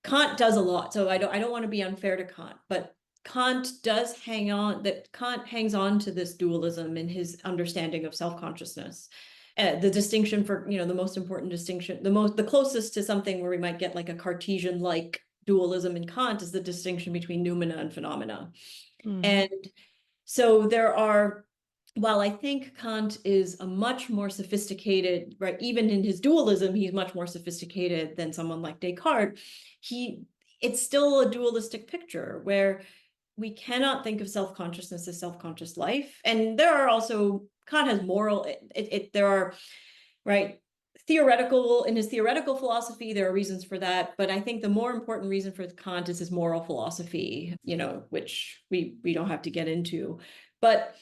S1: Kant does a lot, so I don't want to be unfair to Kant, but Kant hangs on to this dualism in his understanding of self-consciousness. The distinction for, the most important distinction, the closest to something where we might get like a Cartesian-like dualism in Kant is the distinction between noumena and phenomena. And so while I think Kant is a much more sophisticated, right, even in his dualism, he's much more sophisticated than someone like Descartes, it's still a dualistic picture where we cannot think of self-consciousness as self-conscious life. And there are also, Kant has moral, there are, right, in his theoretical philosophy, there are reasons for that. But I think the more important reason for Kant is his moral philosophy, which we don't have to get into. But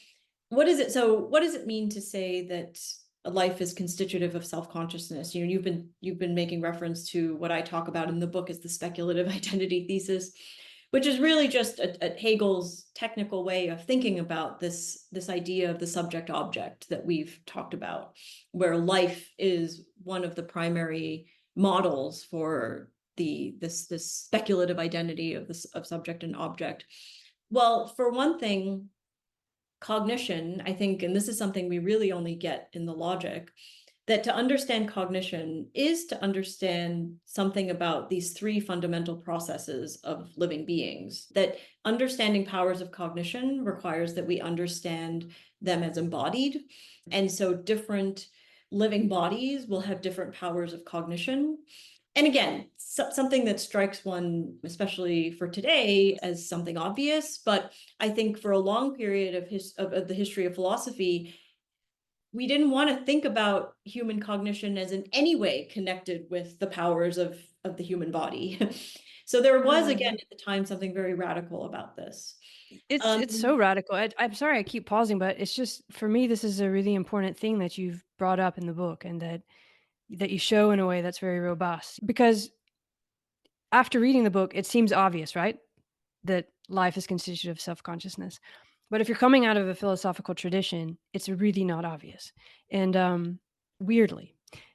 S1: what does it mean to say that a life is constitutive of self-consciousness? You've been making reference to what I talk about in the book as the speculative identity thesis, which is really just a Hegel's technical way of thinking about this idea of the subject object that we've talked about, where life is one of the primary models for this speculative identity of subject and object. Well, for one thing, cognition, I think, and this is something we really only get in the logic, that to understand cognition is to understand something about these three fundamental processes of living beings. That understanding powers of cognition requires that we understand them as embodied. And so different living bodies will have different powers of cognition. And again, something that strikes one, especially for today, as something obvious, but I think for a long period of the history of philosophy, we didn't want to think about human cognition as in any way connected with the powers of the human body. So there was, again, at the time, something very radical about this.
S3: It's so radical. I'm sorry I keep pausing, but it's just, for me, this is a really important thing that you've brought up in the book, and that you show in a way that's very robust. Because after reading the book, it seems obvious, right? That life is constituted of self-consciousness. But if you're coming out of a philosophical tradition, it's really not obvious. And weirdly.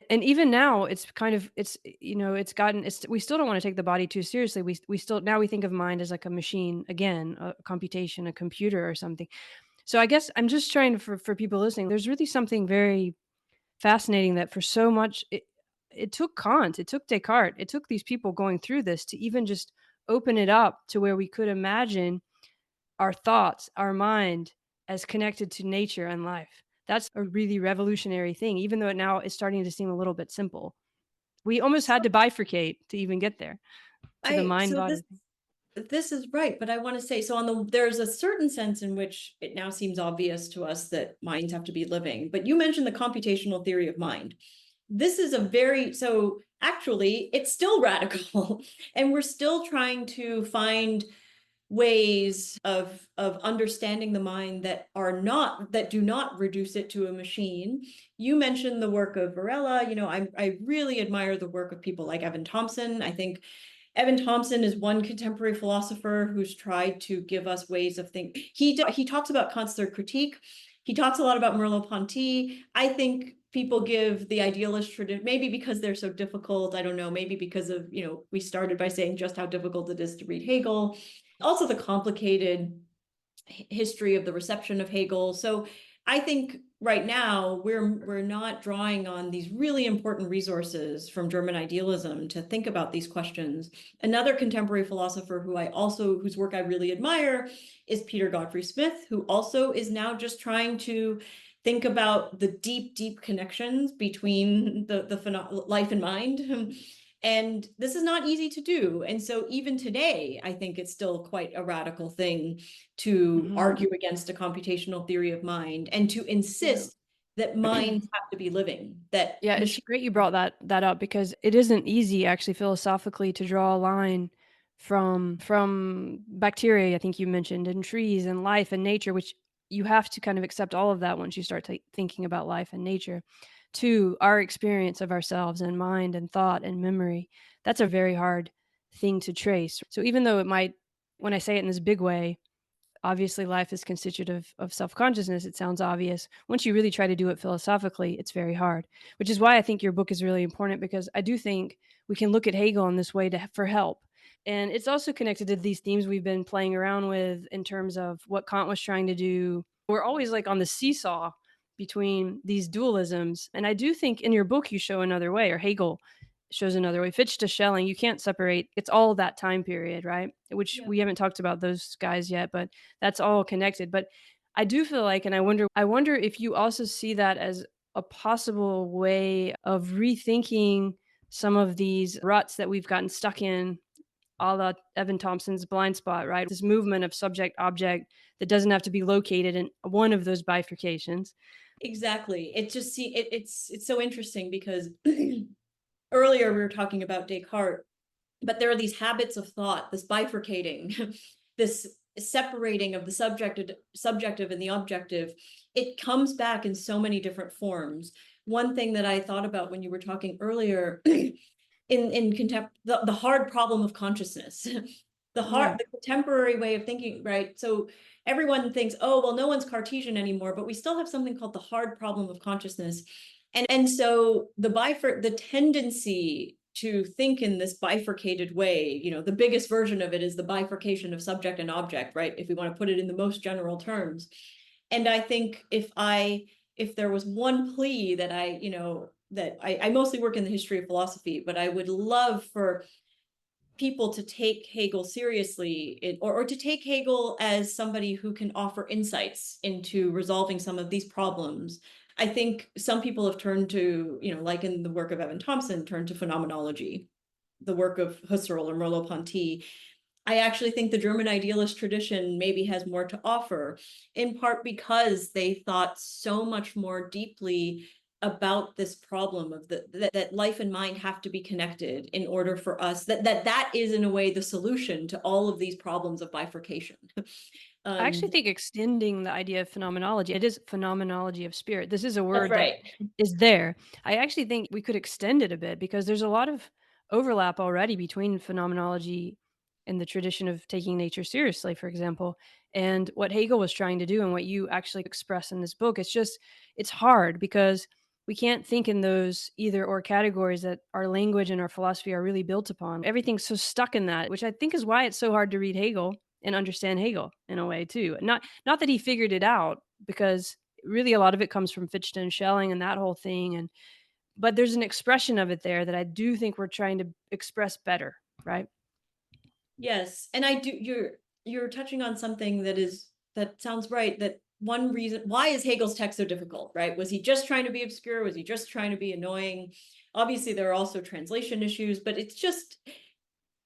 S3: And even now, it's kind of, we still don't want to take the body too seriously. We still, now we think of mind as like a machine, again, a computation, a computer or something. So I guess I'm just trying to, for people listening, there's really something very fascinating that for so much, it took Kant, it took Descartes, it took these people going through this to even just open it up to where we could imagine our thoughts, our mind as connected to nature and life. That's a really revolutionary thing, even though it now is starting to seem a little bit simple. We almost had to bifurcate to even get there, to the mind body.
S1: This is right, but I want to say, so there's a certain sense in which it now seems obvious to us that minds have to be living, but you mentioned the computational theory of mind. This is so actually it's still radical and we're still trying to find ways of understanding the mind that do not reduce it to a machine. You mentioned the work of Varela. I really admire the work of people like Evan Thompson. I think Evan Thompson is one contemporary philosopher who's tried to give us ways of thinking. He talks about Kant's third critique. He talks a lot about Merleau-Ponty. I think people give the idealist tradition, maybe because they're so difficult. I don't know, maybe because of, we started by saying just how difficult it is to read Hegel. Also the complicated history of the reception of Hegel. So I think right now we're not drawing on these really important resources from German idealism to think about these questions. Another contemporary philosopher whose work I really admire is Peter Godfrey Smith, who also is now just trying to think about the deep, deep connections between the life and mind. And this is not easy to do. And so even today, I think it's still quite a radical thing to argue against a computational theory of mind and to insist that minds have to be living, that
S3: Yeah, it's great you brought that up because it isn't easy actually philosophically to draw a line from bacteria, I think you mentioned, and trees and life and nature, which you have to kind of accept all of that once you start thinking about life and nature, to our experience of ourselves and mind and thought and memory. That's a very hard thing to trace. So even though it might, when I say it in this big way, obviously life is constitutive of self-consciousness, it sounds obvious. Once you really try to do it philosophically, it's very hard, which is why I think your book is really important, because I do think we can look at Hegel in this way for help. And it's also connected to these themes we've been playing around with in terms of what Kant was trying to do. We're always like on the seesaw between these dualisms. And I do think in your book you show another way, or Hegel shows another way. Fichte, Schelling, you can't separate. It's all that time period, right? Which we haven't talked about those guys yet, but that's all connected. But I do feel like, and I wonder if you also see that as a possible way of rethinking some of these ruts that we've gotten stuck in, a la Evan Thompson's blind spot, right? This movement of subject object that doesn't have to be located in one of those bifurcations.
S1: Exactly. It just it's so interesting because earlier we were talking about Descartes, but there are these habits of thought, this bifurcating, this separating of the subjective and the objective. It comes back in so many different forms. One thing that I thought about when you were talking earlier in the hard problem of consciousness, the contemporary way of thinking, right? So everyone thinks, oh, well, no one's Cartesian anymore, but we still have something called the hard problem of consciousness. And so the tendency to think in this bifurcated way, the biggest version of it is the bifurcation of subject and object, right? If we want to put it in the most general terms. And I think if there was one plea that I mostly work in the history of philosophy, but I would love for people to take Hegel seriously, or to take Hegel as somebody who can offer insights into resolving some of these problems. I think some people have turned to, like in the work of Evan Thompson, turned to phenomenology, the work of Husserl or Merleau-Ponty. I actually think the German idealist tradition maybe has more to offer, in part because they thought so much more deeply about this problem of that life and mind have to be connected in order for us, that is in a way the solution to all of these problems of bifurcation.
S3: I actually think extending the idea of phenomenology, it is phenomenology of spirit. This is a
S1: That's
S3: word
S1: right.
S3: that is there. I actually think we could extend it a bit because there's a lot of overlap already between phenomenology and the tradition of taking nature seriously, for example, and what Hegel was trying to do and what you actually express in this book. It's hard because we can't think in those either or categories that our language and our philosophy are really built upon. Everything's so stuck in that, which I think is why it's so hard to read Hegel and understand Hegel in a way too. Not that he figured it out, because really a lot of it comes from Fichte and Schelling and that whole thing. But there's an expression of it there that I do think we're trying to express better, right?
S1: Yes, and you're touching on something that sounds right. That one reason why is Hegel's text so difficult, right? Was he just trying to be obscure? Was he just trying to be annoying? Obviously, there are also translation issues, but it's just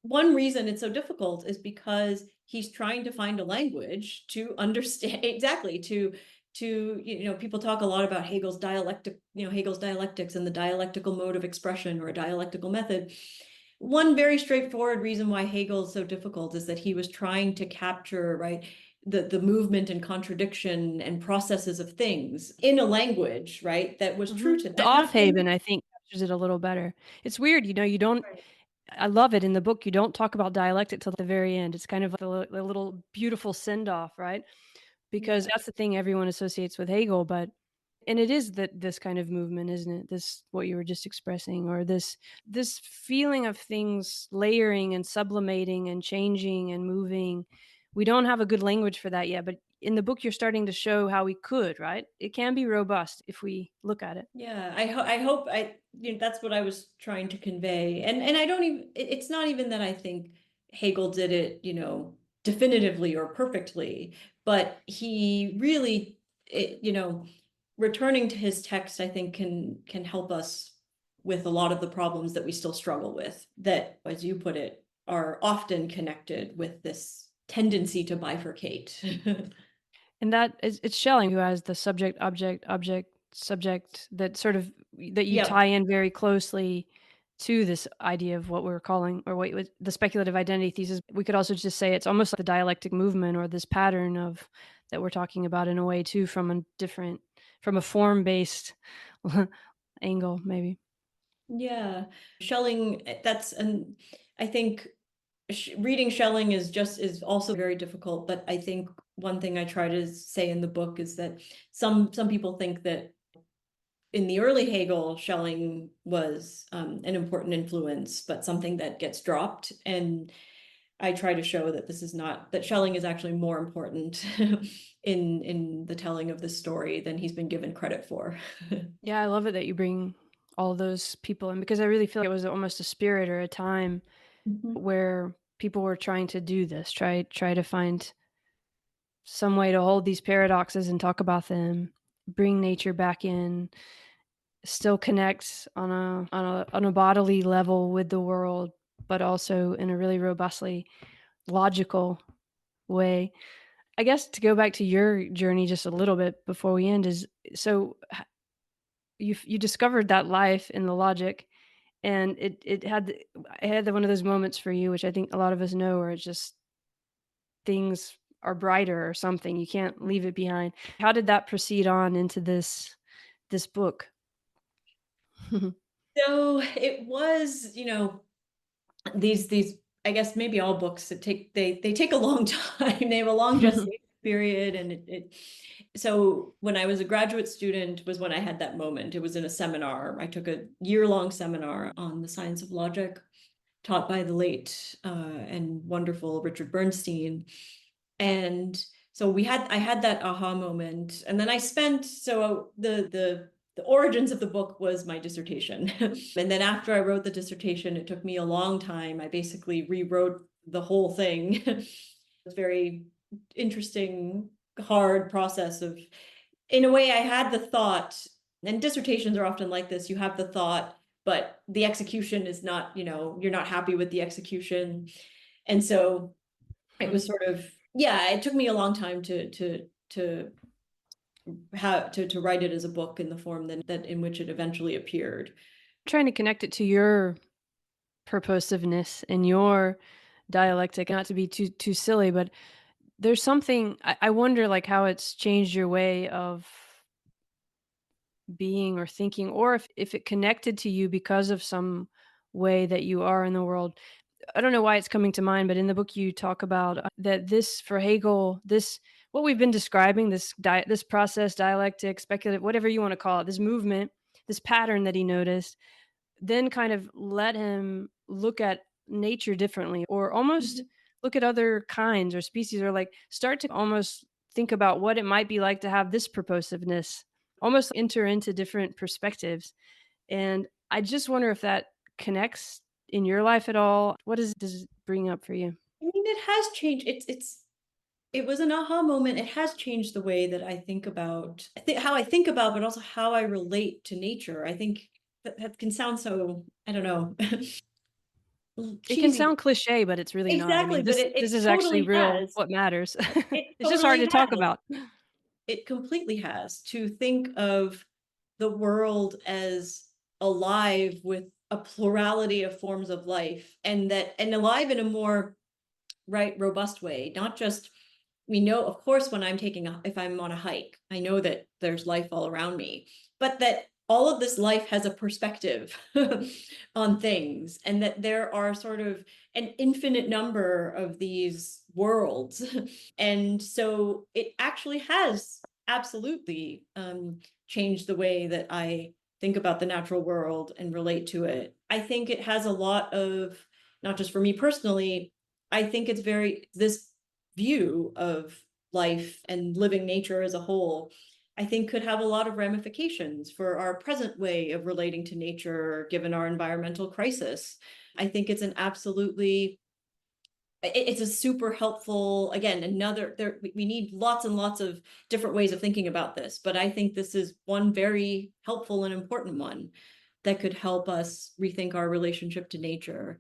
S1: one reason it's so difficult is because he's trying to find a language to understand exactly to people talk a lot about Hegel's dialectics and the dialectical mode of expression or a dialectical method. One very straightforward reason why Hegel is so difficult is that he was trying to capture, right, the movement and contradiction and processes of things in a language, right, that was true to
S3: The
S1: that. Not
S3: Offhaven, I think, captures it a little better. It's weird, you don't.
S1: Right.
S3: I love it in the book. You don't talk about dialectic till the very end. It's kind of like a little beautiful send off, right? Because
S1: Yeah.
S3: that's the thing everyone associates with Hegel, and it is this kind of movement, isn't it? This, what you were just expressing, or this feeling of things layering and sublimating and changing and moving. We don't have a good language for that yet, but in the book you're starting to show how we could, right? It can be robust if we look at it.
S1: Yeah, I hope that's what I was trying to convey. And I don't even it's not even that I think Hegel did it, definitively or perfectly, but he really returning to his text, I think can help us with a lot of the problems that we still struggle with, that, as you put it, are often connected with this tendency to bifurcate.
S3: And that is, it's Schelling who has the subject, object, object, subject, that sort of, that you
S1: Yep.
S3: tie in very closely to this idea of what we're calling, or what was the speculative identity thesis. We could also just say it's almost like the dialectic movement, or this pattern of that we're talking about in a way too, from a different, from a form-based angle, maybe.
S1: Yeah. Schelling, that's, and I think reading Schelling is also very difficult, but I think one thing I try to say in the book is that some people think that in the early Hegel, Schelling was an important influence, but something that gets dropped. And I try to show that this is not, that Schelling is actually more important in the telling of the story than he's been given credit for.
S3: Yeah, I love it that you bring all those people in, because I really feel like it was almost a spirit or a time
S1: Mhm.
S3: where people were trying to do this, try to find some way to hold these paradoxes and talk about them, bring nature back in, still connect on a bodily level with the world, but also in a really robustly logical way. I guess to go back to your journey just a little bit before we end is, so you discovered that life in the logic, and it had one of those moments for you, which I think a lot of us know, where it's just things are brighter or something. You can't leave it behind. How did that proceed on into this book?
S1: So it was, these I guess maybe all books that they take a long time. They have a long gestation period, and it so when I was a graduate student was when I had that moment. It was in a seminar. I took a year-long seminar on the science of logic, taught by the late and wonderful Richard Bernstein. And so I had that aha moment. And then I spent, so the origins of the book was my dissertation. And then after I wrote the dissertation, it took me a long time. I basically rewrote the whole thing. It's very interesting, hard process of, in a way, I had the thought, and dissertations are often like this. You have the thought, but the execution is not, you're not happy with the execution. And so it was sort of, yeah, it took me a long time to write it as a book in the form that in which it eventually appeared.
S3: Trying to connect it to your purposiveness and your dialectic, not to be too silly, but there's something I wonder, like, how it's changed your way of being or thinking, or if it connected to you because of some way that you are in the world. I don't know why it's coming to mind, but in the book you talk about that this, for Hegel, this, what we've been describing, this process, dialectic, speculative, whatever you want to call it, this movement, this pattern that he noticed, then kind of let him look at nature differently, or almost
S1: Mhm.
S3: look at other kinds or species, or like start to almost think about what it might be like to have this purposiveness, almost enter into different perspectives. And I just wonder if that connects in your life at all. What does it bring up for you?
S1: I mean, it has changed. It was an aha moment. It has changed the way that I think about, how I think about, but also how I relate to nature. I think that can sound so, I don't know,
S3: It can
S1: cheesy.
S3: sound cliche, but it's really not. I
S1: Exactly,
S3: mean,
S1: but
S3: this
S1: it
S3: is actually
S1: totally
S3: real,
S1: has.
S3: what matters.
S1: It
S3: It's just hard
S1: totally
S3: to talk
S1: has.
S3: about.
S1: It completely has. To think of the world as alive with a plurality of forms of life, and alive in a more robust way, not just, we know, of course, when if I'm on a hike, I know that there's life all around me, but that all of this life has a perspective on things, and that there are sort of an infinite number of these worlds. And so it actually has absolutely changed the way that I think about the natural world and relate to it. I think it has a lot of, not just for me personally, I think it's this view of life and living nature as a whole, I think could have a lot of ramifications for our present way of relating to nature, given our environmental crisis. I think it's it's a super helpful, again, we need lots and lots of different ways of thinking about this, but I think this is one very helpful and important one. that could help us rethink our relationship to nature.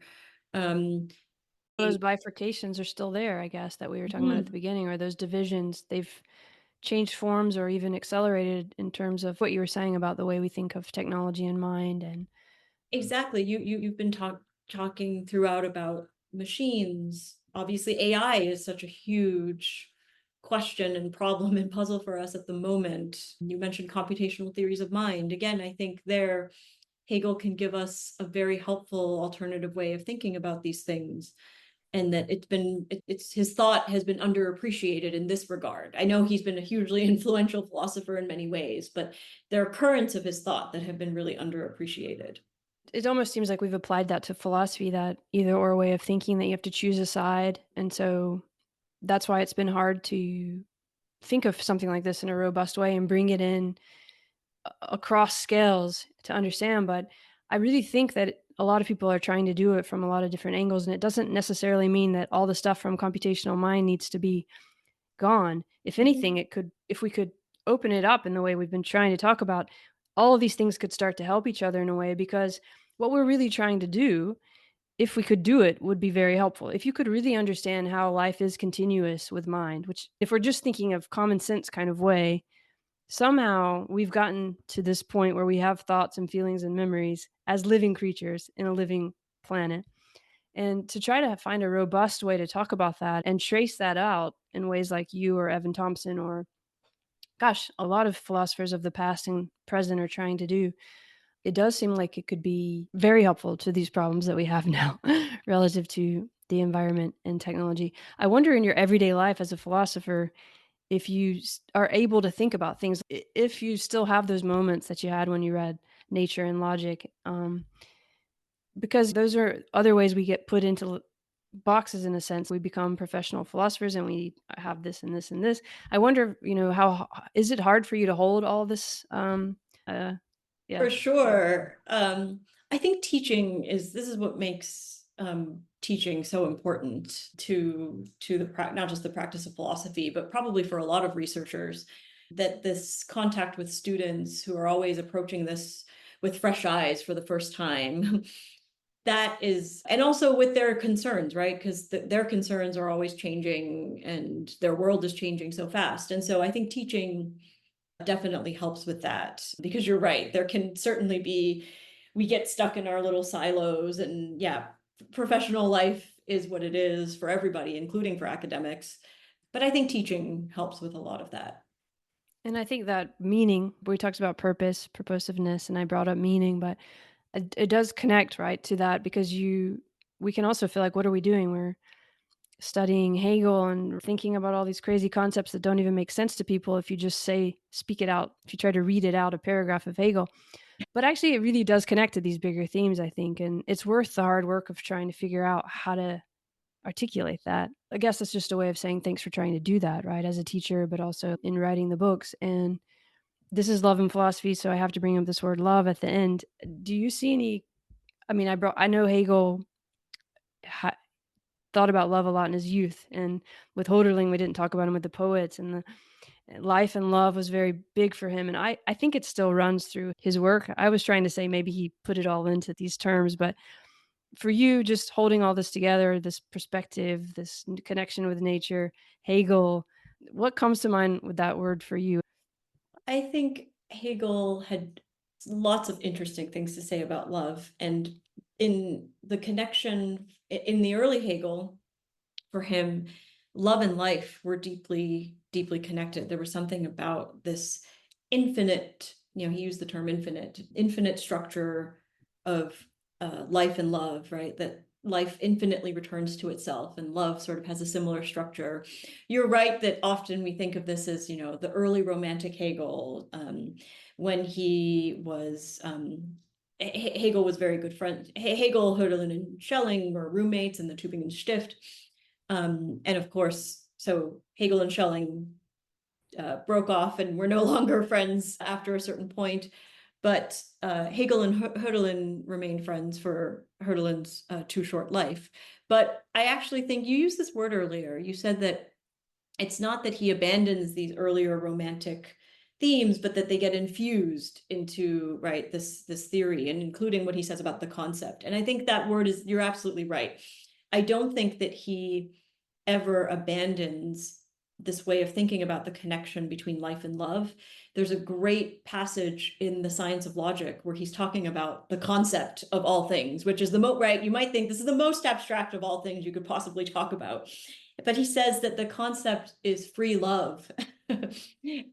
S3: Those bifurcations are still there, I guess, that we were talking about at the beginning, or those divisions. They've changed forms or even accelerated in terms of what you were saying about the way we think of technology and mind. And
S1: Exactly. You've been talking throughout about machines. Obviously, AI is such a huge question and problem and puzzle for us at the moment. You mentioned computational theories of mind. Again, I think there Hegel can give us a very helpful alternative way of thinking about these things. And that it's his thought has been underappreciated in this regard. I know he's been a hugely influential philosopher in many ways, but there are currents of his thought that have been really underappreciated.
S3: it almost seems like we've applied that to philosophy, that either or way of thinking, that you have to choose a side. And so that's why it's been hard to think of something like this in a robust way and bring it in across scales to understand. But I really think that a lot of people are trying to do it from a lot of different angles, and it doesn't necessarily mean that all the stuff from computational mind needs to be gone. If anything, it could, if we could open it up in the way we've been trying to talk about, all of these things could start to help each other in a way, because what we're really trying to do, if we could do it, would be very helpful. If you could really understand how life is continuous with mind, which if we're just thinking of common sense kind of way, somehow we've gotten to this point where we have thoughts and feelings and memories as living creatures in a living planet. And to try to find a robust way to talk about that and trace that out in ways like you or Evan Thompson or, gosh, a lot of philosophers of the past and present are trying to do, it does seem like it could be very helpful to these problems that we have now relative to the environment and technology. I wonder, in your everyday life as a philosopher, if you are able to think about things, if you still have those moments that you had when you read Nature and Logic, because those are other ways we get put into boxes. In a sense, we become professional philosophers and we have this and this and this. I wonder, how is it hard for you to hold all this? Yeah.
S1: For sure. I think teaching this is what makes teaching so important to the not just the practice of philosophy, but probably for a lot of researchers, that this contact with students who are always approaching this with fresh eyes for the first time. That is, and also with their concerns, right? Because their concerns are always changing and their world is changing so fast. And so I think teaching definitely helps with that, because you're right, there can certainly be, we get stuck in our little silos, and yeah, professional life is what it is for everybody, including for academics. But I think teaching helps with a lot of that.
S3: And I think that meaning, we talked about purpose, purposiveness, and I brought up meaning, but it does connect, right, to that, because we can also feel like, what are we doing? We're studying Hegel and thinking about all these crazy concepts that don't even make sense to people if you just speak it out, if you try to read it out, a paragraph of Hegel. But actually, it really does connect to these bigger themes, I think, and it's worth the hard work of trying to figure out how to articulate that. I guess that's just a way of saying thanks for trying to do that, right, as a teacher, but also in writing the books. And this is Love and Philosophy, so I have to bring up this word love at the end. Do you see any, I mean, I know Hegel thought about love a lot in his youth, and with Holderling, we didn't talk about him with the poets, and the life and love was very big for him. And I think it still runs through his work. I was trying to say maybe he put it all into these terms, but for you, just holding all this together, this perspective, this connection with nature, Hegel, what comes to mind with that word for you?
S1: I think Hegel had lots of interesting things to say about love, and in the connection in the early Hegel, for him, love and life were deeply, deeply connected. There was something about this infinite, he used the term infinite structure of life and love, right? That life infinitely returns to itself, and love sort of has a similar structure. You're right that often we think of this as, the early romantic Hegel, when he was, Hegel was very good friends. Hegel, Hölderlin, and Schelling were roommates in the Tübingen Stift. And of course, so Hegel and Schelling broke off and were no longer friends after a certain point. But Hegel and Hölderlin remained friends for Hölderlin's too short life. But I actually think you used this word earlier. You said that it's not that he abandons these earlier romantic themes, but that they get infused into, right, this theory, and including what he says about the concept. And I think that word is, you're absolutely right. I don't think that he ever abandons this way of thinking about the connection between life and love. There's a great passage in The Science of Logic where he's talking about the concept of all things, which is the right, you might think this is the most abstract of all things you could possibly talk about. But he says that the concept is free love.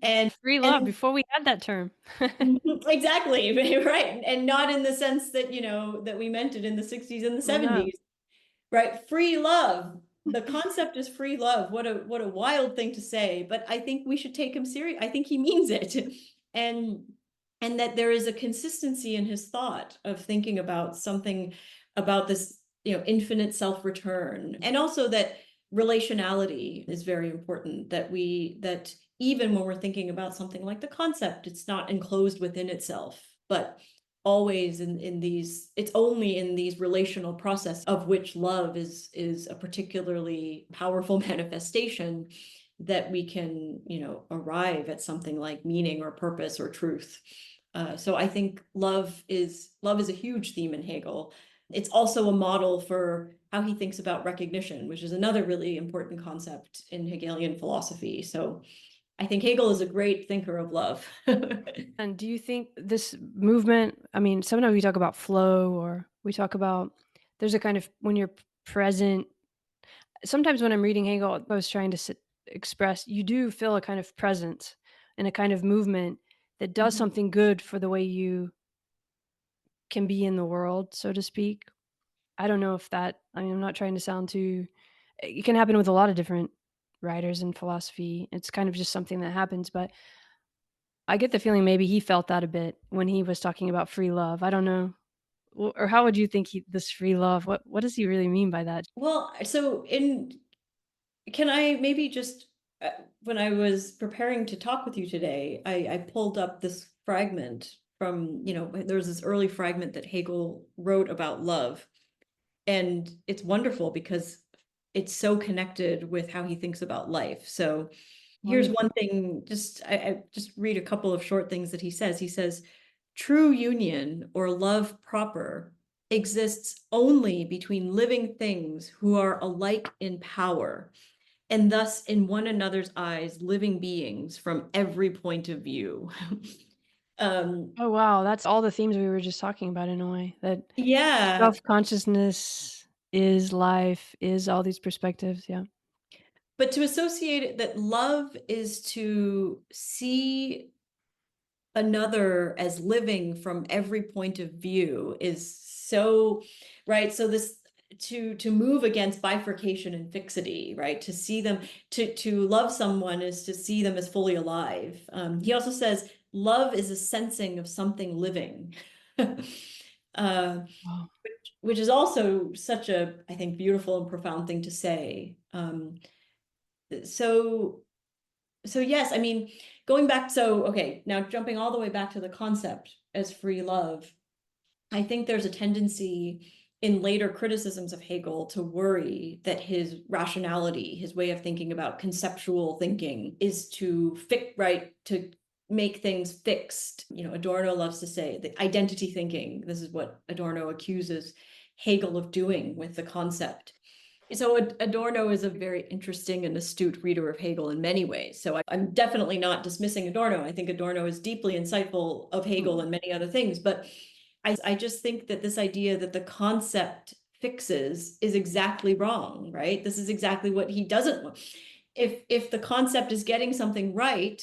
S1: and
S3: Free love, before we had that term.
S1: exactly, right. And not in the sense that, that we meant it in the 60s and the
S3: Oh, no.
S1: 70s. Right, free love. The concept is free love. What a wild thing to say, but I think we should take him serious. I think he means it. And that there is a consistency in his thought of thinking about something about this, infinite self-return. And also that relationality is very important, that even when we're thinking about something like the concept, it's not enclosed within itself, but always in these, it's only in these relational process of which love is a particularly powerful manifestation, that we can, arrive at something like meaning or purpose or truth. So I think love is a huge theme in Hegel. It's also a model for how he thinks about recognition, which is another really important concept in Hegelian philosophy. So I think Hegel is a great thinker of love.
S3: And do you think this movement, I mean, sometimes we talk about flow, or we talk about, there's a kind of, when you're present, sometimes when I'm reading Hegel, I was trying to express, you do feel a kind of presence and a kind of movement that does
S1: Mhm.
S3: something good for the way you can be in the world, so to speak. I don't know if that, I mean, I'm not trying to sound too, it can happen with a lot of different writers in philosophy. It's kind of just something that happens, but I get the feeling maybe he felt that a bit when he was talking about free love. I don't know. Or how would you think this free love, what does he really mean by that?
S1: Well, so can I maybe just, when I was preparing to talk with you today, I pulled up this fragment from, there was this early fragment that Hegel wrote about love. And it's wonderful because it's so connected with how he thinks about life. So here's
S3: Wonderful.
S1: one thing, I just read a couple of short things that he says. He says, true union or love proper exists only between living things who are alike in power, and thus in one another's eyes, living beings from every point of view.
S3: Oh, wow, that's all the themes we were just talking about in a way, that
S1: Yeah,
S3: self-consciousness is life, is all these perspectives, yeah.
S1: but to associate it, that love is to see another as living from every point of view is so, right. So this, to move against bifurcation and fixity, right, to see them, to love someone is to see them as fully alive. He also says love is a sensing of something living.
S3: Wow.
S1: Which is also such a, I think, beautiful and profound thing to say. So yes, I mean, going back, so okay, now jumping all the way back to the concept as free love, I think there's a tendency in later criticisms of Hegel to worry that his rationality, his way of thinking about conceptual thinking, is to to make things fixed. Adorno loves to say the identity thinking. This is what Adorno accuses Hegel of doing with the concept. So Adorno is a very interesting and astute reader of Hegel in many ways. So I'm definitely not dismissing Adorno. I think Adorno is deeply insightful of Hegel and many other things. But I just think that this idea that the concept fixes is exactly wrong, right? This is exactly what he doesn't want. If the concept is getting something right,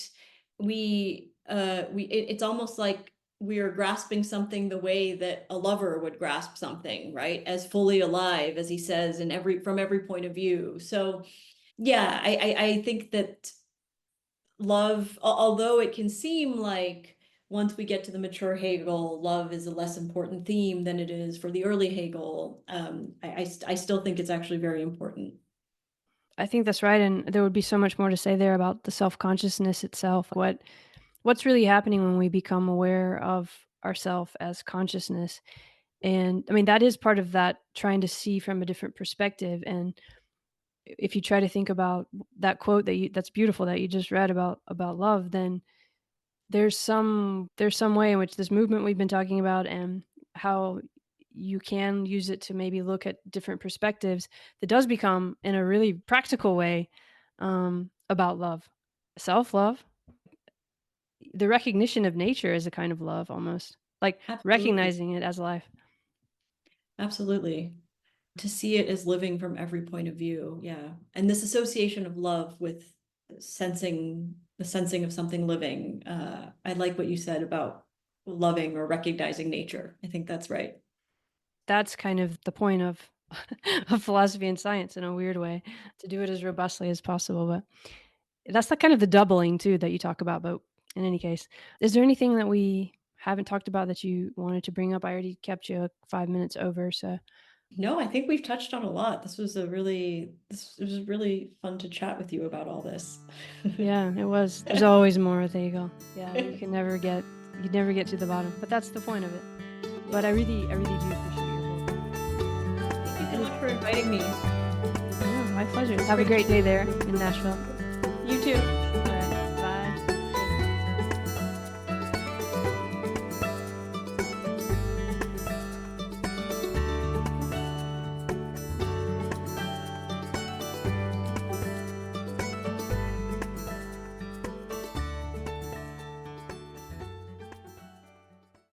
S1: it's almost like we are grasping something the way that a lover would grasp something, right? As fully alive, as he says, from every point of view. So yeah, I think that love, although it can seem like once we get to the mature Hegel, love is a less important theme than it is for the early Hegel. I still think it's actually very important.
S3: I think that's right, and there would be so much more to say there about the self-consciousness itself. What's really happening when we become aware of ourself as consciousness? And I mean, that is part of that, trying to see from a different perspective. And if you try to think about that quote that's beautiful, that you just read about love, then there's some way in which this movement we've been talking about and how you can use it to maybe look at different perspectives that does become, in a really practical way, about love, self-love, the recognition of nature as a kind of love, almost like
S1: Absolutely.
S3: recognizing it as life.
S1: Absolutely. To see it as living from every point of view. Yeah. And this association of love with the sensing of something living. I like what you said about loving or recognizing nature. I think that's right.
S3: That's kind of the point of of philosophy and science, in a weird way, to do it as robustly as possible. But that's the kind of the doubling too that you talk about. But in any case, is there anything that we haven't talked about that you wanted to bring up? I already kept you 5 minutes over, so
S1: No, I think we've touched on a lot. It was really fun to chat with you about all this.
S3: yeah, it was. There's always more with Hegel. Yeah, you'd never get to the bottom. But that's the point of it. But I really do appreciate your book.
S1: Thank you so much for inviting me.
S3: Yeah, my pleasure. Have a great day there in Nashville.
S1: You too.